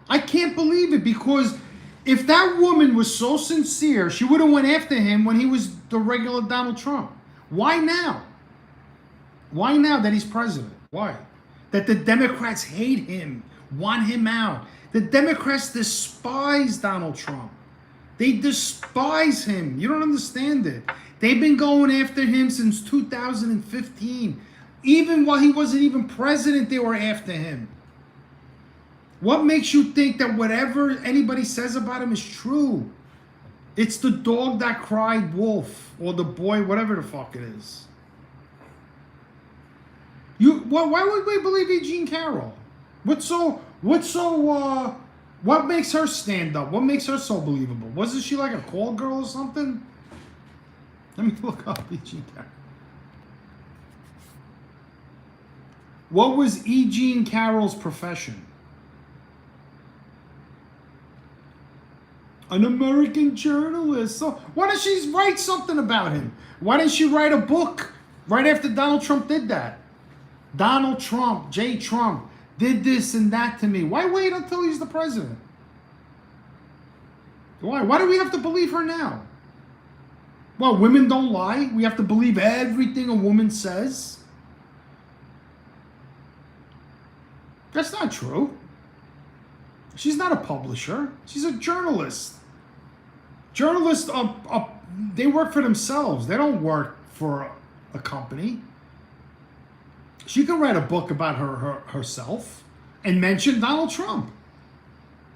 I can't believe it, because if that woman was so sincere, she would have went after him when he was the regular Donald Trump. Why now? Why now that he's president? Why? That the Democrats hate him, want him out. The Democrats despise Donald Trump. They despise him. You don't understand it. They've been going after him since 2015. Even while he wasn't even president, they were after him. What makes you think that whatever anybody says about him is true? It's the dog that cried wolf, or the boy, whatever the fuck it is. Why would we believe E. Jean Carroll? What makes her stand up? What makes her so believable? Wasn't she like a call girl or something? Let me look up E. Jean Carroll. What was E. Jean Carroll's profession? An American journalist. So why doesn't she write something about him? Why didn't she write a book right after Donald Trump did that? Donald Trump, J. Trump, did this and that to me. Why wait until he's the president? Why? Why do we have to believe her now? Well, women don't lie. We have to believe everything a woman says. That's not true. She's not a publisher. She's a journalist. Journalists, they work for themselves. They don't work for a company. She can write a book about herself and mention Donald Trump.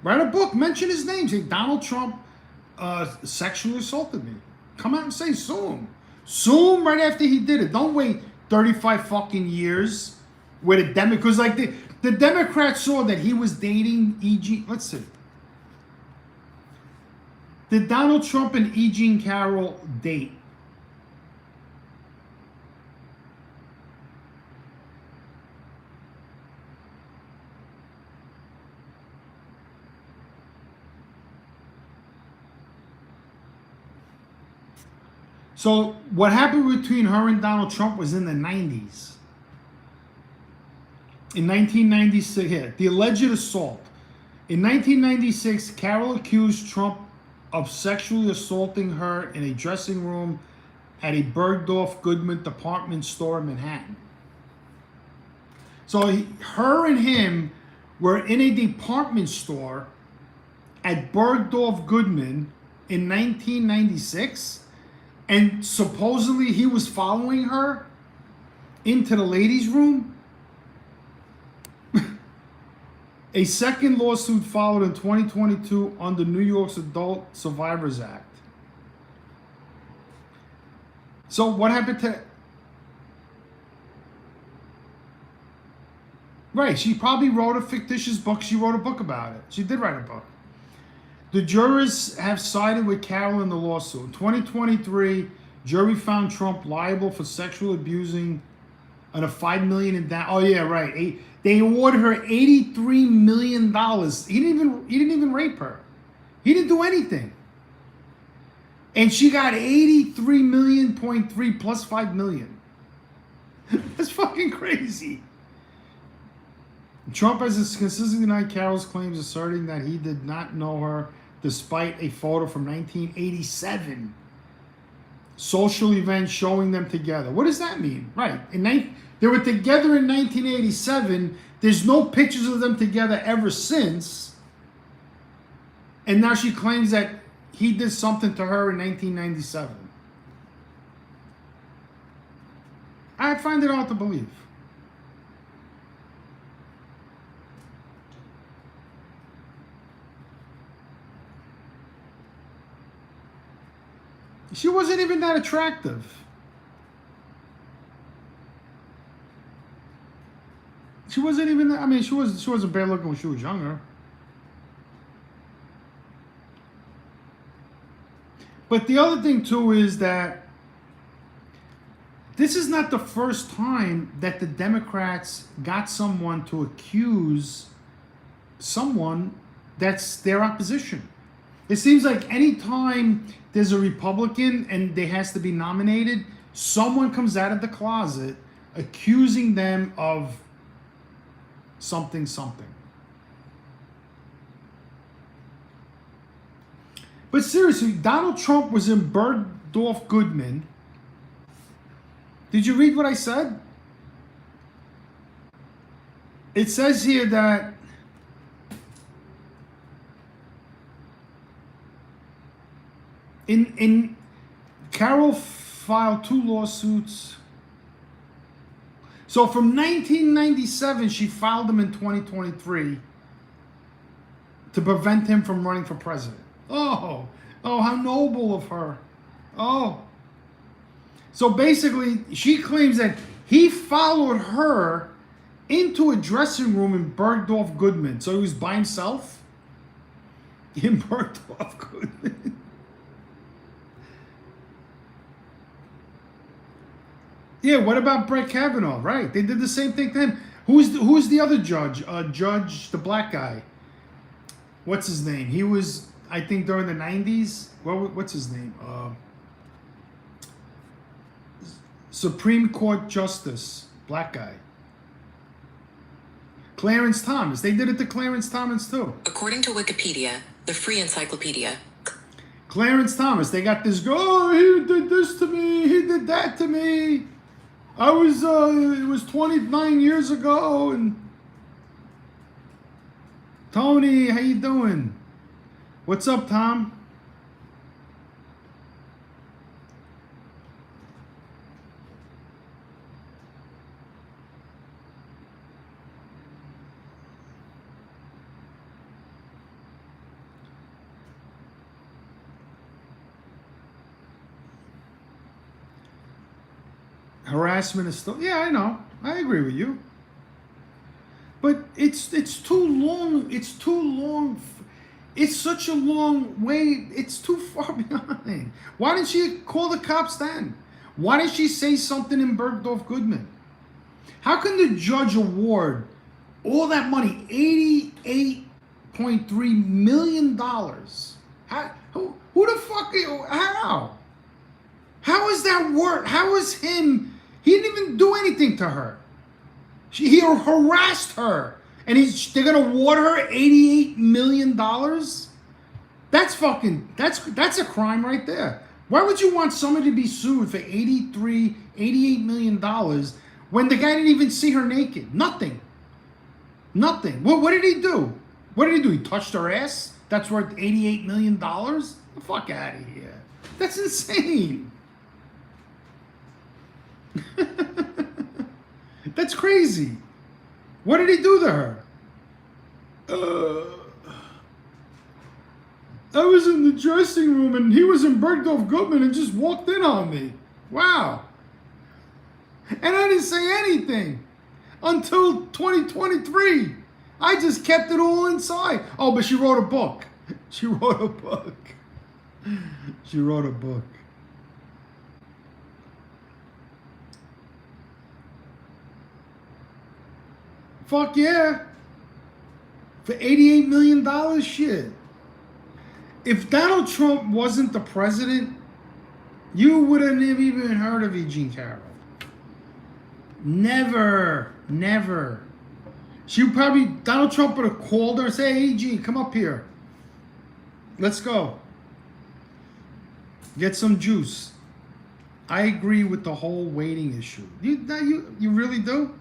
Write a book, mention his name. Say, Donald Trump sexually assaulted me. Come out and say, sue him. Soon, right after he did it. Don't wait 35 fucking years with a Democrat. Because, like, the Democrats saw that he was dating E.G. Let's see. Did Donald Trump and E. Jean Carroll date? So what happened between her and Donald Trump was in the 90s. In 1996, here, the alleged assault. In 1996, Carroll accused Trump of sexually assaulting her in a dressing room at a Bergdorf Goodman department store in Manhattan. So her and him were in a department store at Bergdorf Goodman in 1996, and supposedly he was following her into the ladies' room. A second lawsuit followed in 2022 under New York's Adult Survivors Act. So what happened to... Right, she probably wrote a fictitious book. She wrote a book about it. She did write a book. The jurors have sided with Carroll in the lawsuit. In 2023, jury found Trump liable for sexually abusing and a $5 million in that. Oh yeah, right. They awarded her $83 million. He didn't even rape her. He didn't do anything. And she got 83.3 plus 5 million. That's fucking crazy. Trump has consistently denied Carroll's claims, asserting that he did not know her despite a photo from 1987. Social event showing them together. What does that mean? Right. They were together in 1987. There's no pictures of them together ever since. And now she claims that he did something to her in 1997. I find it hard to believe. She wasn't even that attractive. She wasn't even that, I mean, she wasn't bad looking when she was younger. But the other thing too is that this is not the first time that the Democrats got someone to accuse someone that's their opposition. It seems like any time there's a Republican and they has to be nominated, someone comes out of the closet accusing them of something. But seriously, Donald Trump was in Bergdorf Goodman. Did you read what I said? It says here that in Carroll filed 2 lawsuits. So from 1997, she filed them in 2023 to prevent him from running for president. Oh, how noble of her. Oh. So basically, she claims that he followed her into a dressing room in Bergdorf Goodman. So he was by himself in Bergdorf Goodman. Yeah, what about Brett Kavanaugh? Right, they did the same thing to him. Who's the other judge? The black guy. What's his name? He was, I think, during the 90s. What's his name? Supreme Court Justice, black guy. Clarence Thomas. They did it to Clarence Thomas too. According to Wikipedia, the free encyclopedia. Clarence Thomas. They got this guy. Oh, he did this to me. He did that to me. It was 29 years ago, and Tony, how you doing? What's up, Tom? Harassment is still, yeah, I know. I agree with you. But it's too long. It's too long. It's such a long way. It's too far behind. Why didn't she call the cops then? Why didn't she say something in Bergdorf Goodman? How can the judge award all that money, $88.3 million? Who the fuck? How? How is that work? How is him? He didn't even do anything to her. He harassed her, and they're gonna award her $88 million. That's a crime right there. Why would you want somebody to be sued for $88 million when the guy didn't even see her naked? Nothing. What did he do? What did he do? He touched her ass? That's worth $88 million? The fuck out of here. That's insane. That's crazy. What did he do to her? I was in the dressing room and he was in Bergdorf Goodman and just walked in on me. Wow. And I didn't say anything until 2023. I just kept it all inside. Oh, but she wrote a book. She wrote a book. She wrote a book. Fuck yeah. For $88 million? Shit. If Donald Trump wasn't the president, you wouldn't have even heard of Eugene Carroll. Never. Donald Trump would have called her and said, hey, G, come up here. Let's go. Get some juice. I agree with the whole waiting issue. You really do?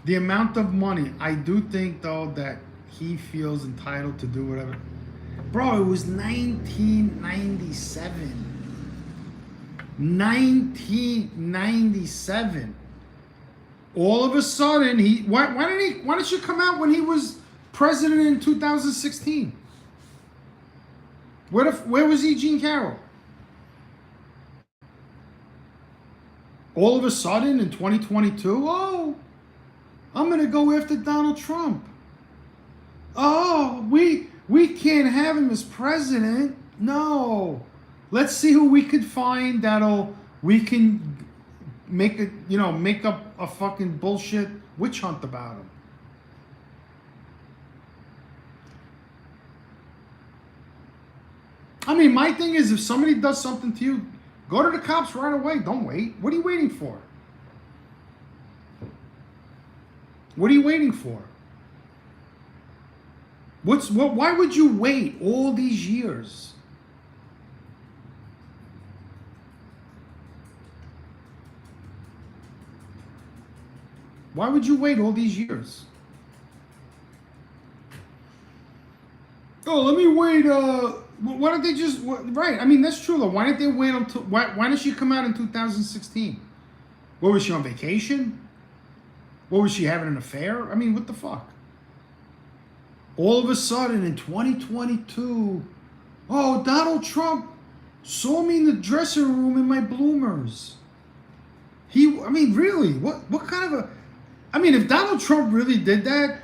The amount of money, I do think, though, that he feels entitled to do whatever. Bro, it was 1997. 1997. All of a sudden, why didn't you come out when he was president in 2016? Where was Eugene Carroll? All of a sudden, in 2022, oh, I'm going to go after Donald Trump. Oh, we can't have him as president. No. Let's see who we could find we can make up a fucking bullshit witch hunt about him. I mean, my thing is, if somebody does something to you, go to the cops right away. Don't wait. What are you waiting for? What are you waiting for? Why would you wait all these years? Why would you wait all these years? Oh, let me wait. Why don't they just right? I mean, that's true though. Why didn't they wait until? Why did she come out in 2016? What, was she on vacation? What, was she having an affair? I mean, what the fuck? All of a sudden in 2022, oh, Donald Trump saw me in the dressing room in my bloomers. I mean, really? What kind of if Donald Trump really did that,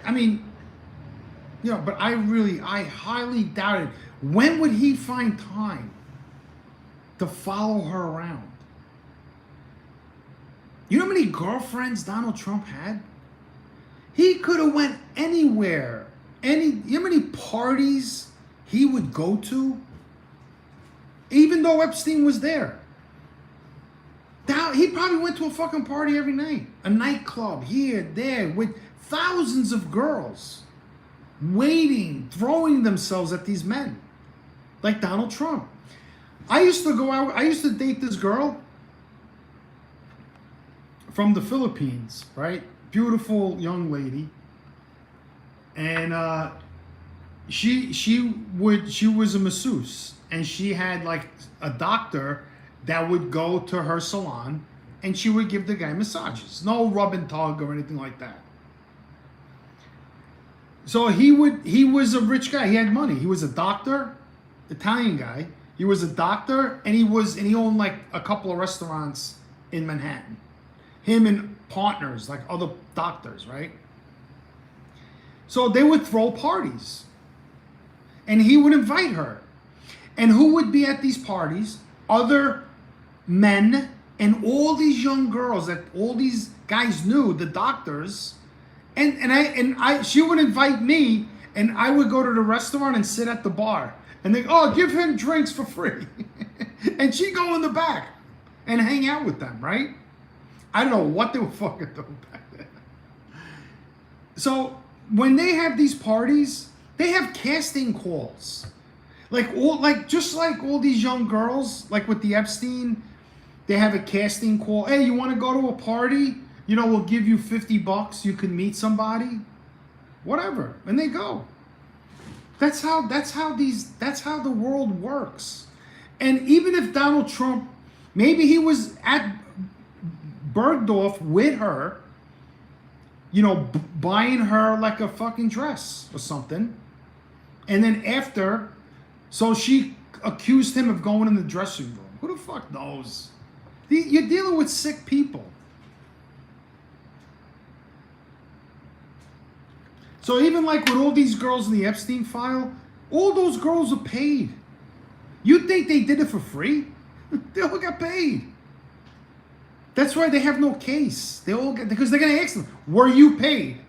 but I highly doubt it. When would he find time to follow her around? You know how many girlfriends Donald Trump had? He could have went anywhere. You know how many parties he would go to? Even though Epstein was there. He probably went to a fucking party every night. A nightclub here, there, with thousands of girls waiting, throwing themselves at these men. Like Donald Trump. I used to date this girl from the Philippines, right? Beautiful young lady. And she was a masseuse, and she had like a doctor that would go to her salon, and she would give the guy massages. No rub and tug or anything like that. So he was a rich guy. He had money. He was a doctor, Italian guy. He was a doctor, and he owned like a couple of restaurants in Manhattan. him and partners, like other doctors, right? So they would throw parties. And he would invite her. And who would be at these parties? Other men and all these young girls that all these guys knew, the doctors. And she would invite me, and I would go to the restaurant and sit at the bar. And they, oh, give him drinks for free. And she'd go in the back and hang out with them, right? I don't know what they were fucking doing back then. So when they have these parties, they have casting calls. Just like all these young girls, like with the Epstein, they have a casting call. Hey, you want to go to a party? You know, we'll give you $50. You can meet somebody. Whatever. And they go. That's how the world works. And even if Donald Trump, maybe he was at Bergdorf with her, you know, buying her like a fucking dress or something. And then after, so she accused him of going in the dressing room. Who the fuck knows? You're dealing with sick people. So even like with all these girls in the Epstein file, all those girls are paid. You think they did it for free? They all got paid. That's why they have no case. They all get, because they're going to ask them, were you paid?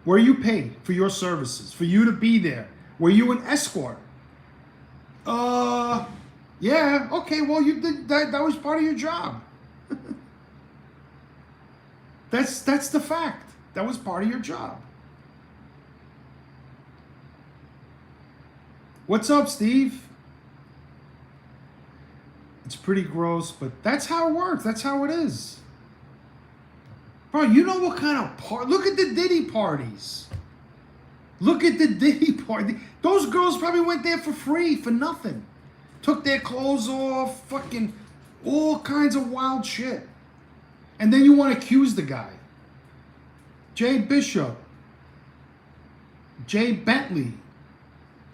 Were you paid for your services, for you to be there? Were you an escort? Yeah, okay, well, you did that was part of your job. That's the fact. That was part of your job. What's up, Steve? It's pretty gross, but that's how it works. That's how it is. Bro, you know what kind of look at the Diddy parties. Look at the Diddy party. Those girls probably went there for free, for nothing. Took their clothes off, fucking all kinds of wild shit. And then you want to accuse the guy. Jay Bishop. Jay Bentley.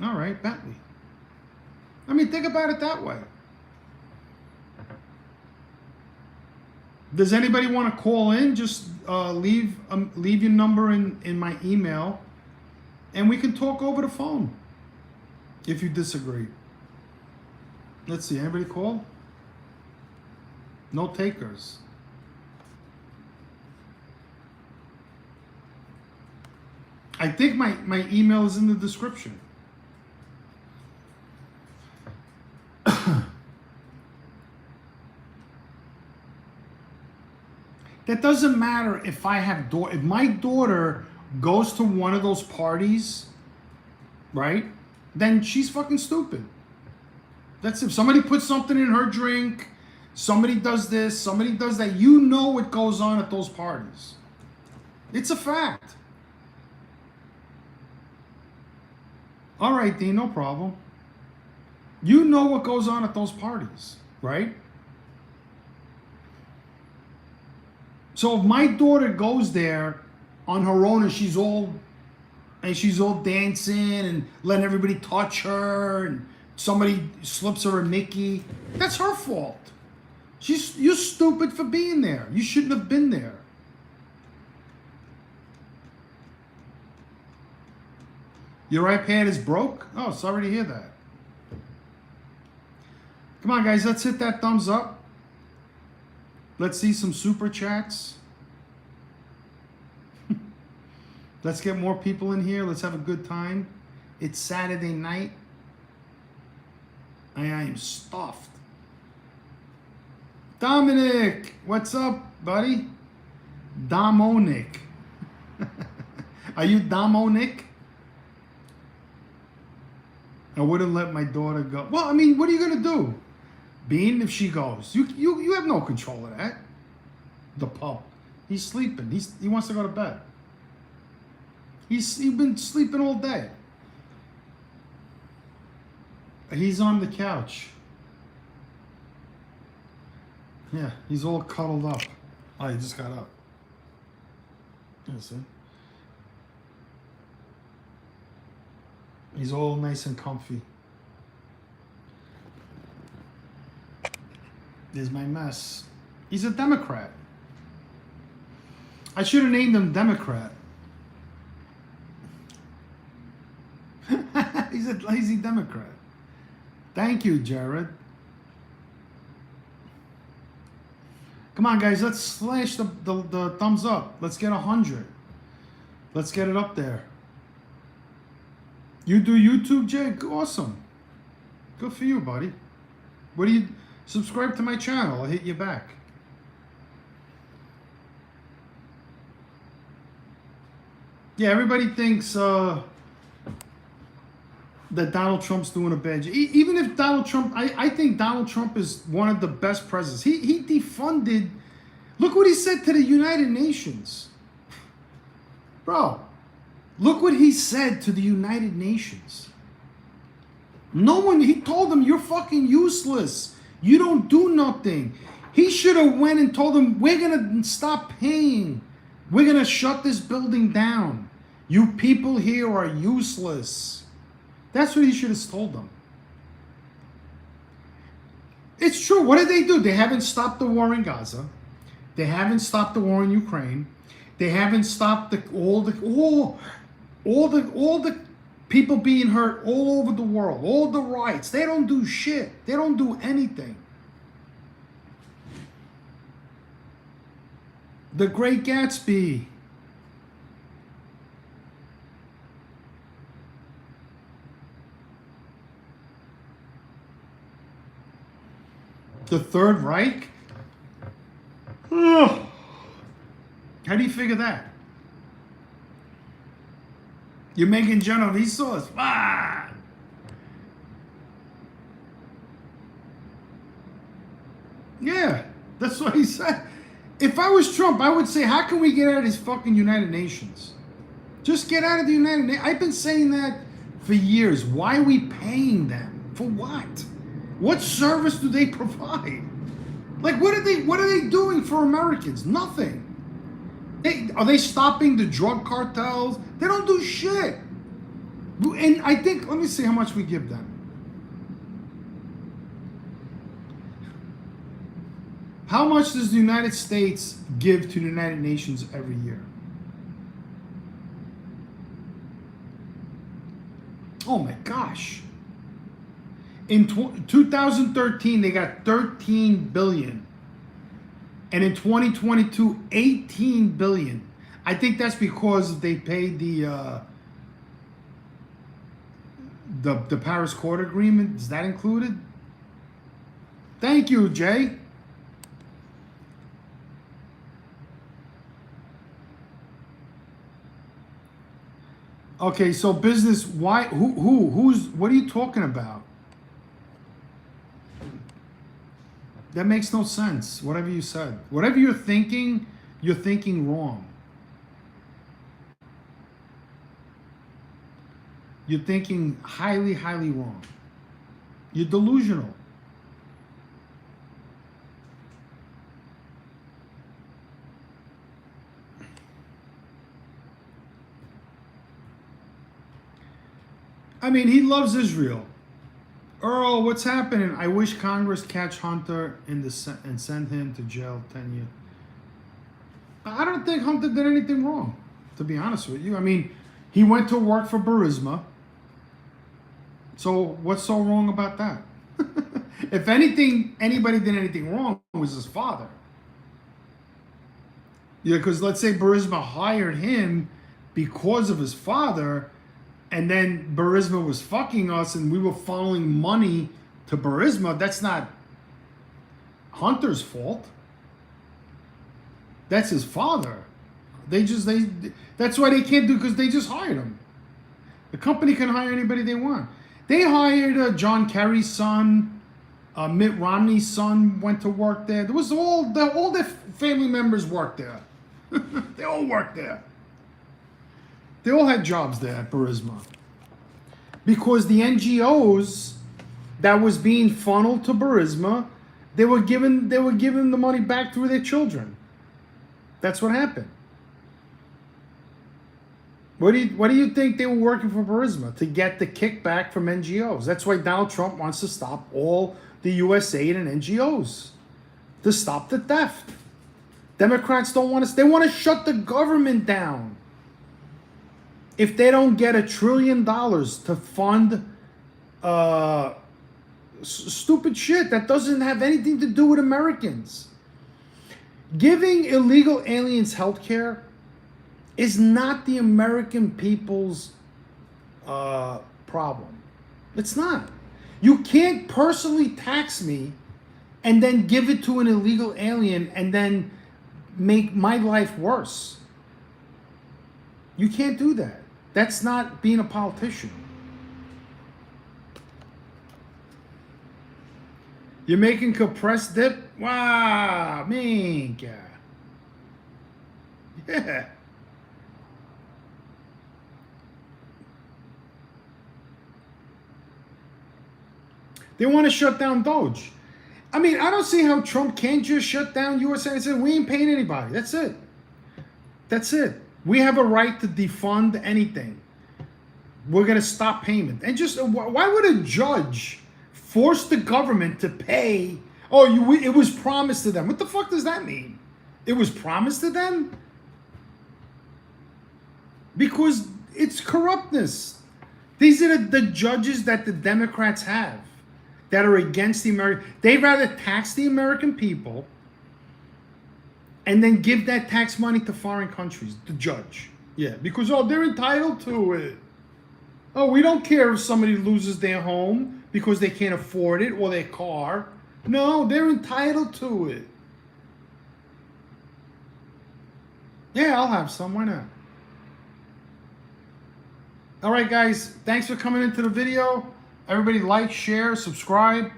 All right, Bentley. I mean, think about it that way. Does anybody want to call in? Just leave your number in my email, and we can talk over the phone if you disagree. Let's see. Anybody call? No takers. I think my email is in the description. That doesn't matter if I have if my daughter goes to one of those parties, right? Then she's fucking stupid. That's if somebody puts something in her drink, somebody does this, somebody does that. You know what goes on at those parties. It's a fact. All right, Dean, no problem. You know what goes on at those parties, right? So if my daughter goes there on her own and she's all dancing and letting everybody touch her and somebody slips her a Mickey, that's her fault. You're stupid for being there. You shouldn't have been there. Your iPad is broke? Oh, sorry to hear that. Come on, guys, let's hit that thumbs up. Let's see some super chats. Let's get more people in here. Let's have a good time. It's Saturday night. I am stuffed. Dominic, what's up, buddy? Domonic. Are you Domonic? I wouldn't let my daughter go. Well, I mean, what are you gonna do? Bean, if she goes, you have no control of that. The pup, he's sleeping. He wants to go to bed. He's been sleeping all day. He's on the couch. Yeah, he's all cuddled up. Oh, he just got up. Yeah, see? He's all nice and comfy. There's my mess. He's a Democrat. I should have named him Democrat. He's a lazy Democrat. Thank you, Jared. Come on, guys, let's slash the thumbs up. Let's get 100. Let's get it up there. You do YouTube, Jake? Awesome. Good for you, buddy. What do you... Subscribe to my channel. I'll hit you back. Yeah, everybody thinks that Donald Trump's doing a bad job. Even if Donald Trump... I think Donald Trump is one of the best presidents. He defunded... Look what he said to the United Nations. Bro, look what he said to the United Nations. No one... He told them, you're fucking useless. You don't do nothing. He should have went and told them, we're going to stop paying. We're going to shut this building down. You people here are useless. That's what he should have told them. It's true. What did they do? They haven't stopped the war in Gaza. They haven't stopped the war in Ukraine. They haven't stopped all the people being hurt all over the world. All the riots. They don't do shit. They don't do anything. The Great Gatsby. The Third Reich? Ugh. How do you figure that? You're making Genovese sauce. Ah! Yeah, that's what he said. If I was Trump, I would say, how can we get out of this fucking United Nations? Just get out of the United Nations. I've been saying that for years. Why are we paying them? For what? What service do they provide? Like, what are they doing for Americans? Nothing. Are they stopping the drug cartels? They don't do shit. And I think, let me see how much we give them. How much does the United States give to the United Nations every year? Oh my gosh. In 2013, they got 13 billion. And in 2022, 18 billion. I think that's because they paid the Paris Accord agreement. Is that included? Thank you, Jay. Okay, so business, why, who's, what are you talking about? That makes no sense, whatever you said. Whatever you're thinking wrong. You're thinking highly, highly wrong. You're delusional. I mean, he loves Israel. Earl, what's happening? I wish Congress catch Hunter and send him to jail 10 years. I don't think Hunter did anything wrong, to be honest with you. I mean, he went to work for Burisma. So what's so wrong about that? If anybody did anything wrong, it was his father. Yeah, because let's say Burisma hired him because of his father, and then Burisma was fucking us and we were funneling money to Burisma. That's not Hunter's fault. That's his father. That's why they can't do, because they just hired him. The company can hire anybody they want. They hired John Kerry's son, Mitt Romney's son went to work there. There was all their family members worked there. They all worked there. They all had jobs there at Burisma. Because the NGOs that was being funneled to Burisma, they were giving the money back through their children. That's what happened. What do you think they were working for Burisma? To get the kickback from NGOs. That's why Donald Trump wants to stop all the USAID and NGOs. To stop the theft. Democrats don't want us. They want to shut the government down. If they don't get $1 trillion to fund stupid shit that doesn't have anything to do with Americans. Giving illegal aliens health care is not the American people's problem. It's not. You can't personally tax me and then give it to an illegal alien and then make my life worse. You can't do that. That's not being a politician. You're making compressed dip? Wow, minka. Yeah. They want to shut down Doge. I mean, I don't see how Trump can't just shut down USA and say, we ain't paying anybody. That's it. That's it. We have a right to defund anything. We're going to stop payment. And just, why would a judge force the government to pay? Oh, it was promised to them. What the fuck does that mean? It was promised to them? Because it's corruptness. These are the judges that the Democrats have that are against the American. They'd rather tax the American people and then give that tax money to foreign countries, the judge. Yeah, because, oh, they're entitled to it. Oh, we don't care if somebody loses their home because they can't afford it or their car. No, they're entitled to it. Yeah, I'll have some. Why not? All right, guys. Thanks for coming into the video. Everybody like, share, subscribe.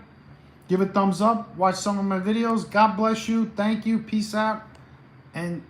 Give a thumbs up. Watch some of my videos. God bless you. Thank you. Peace out. And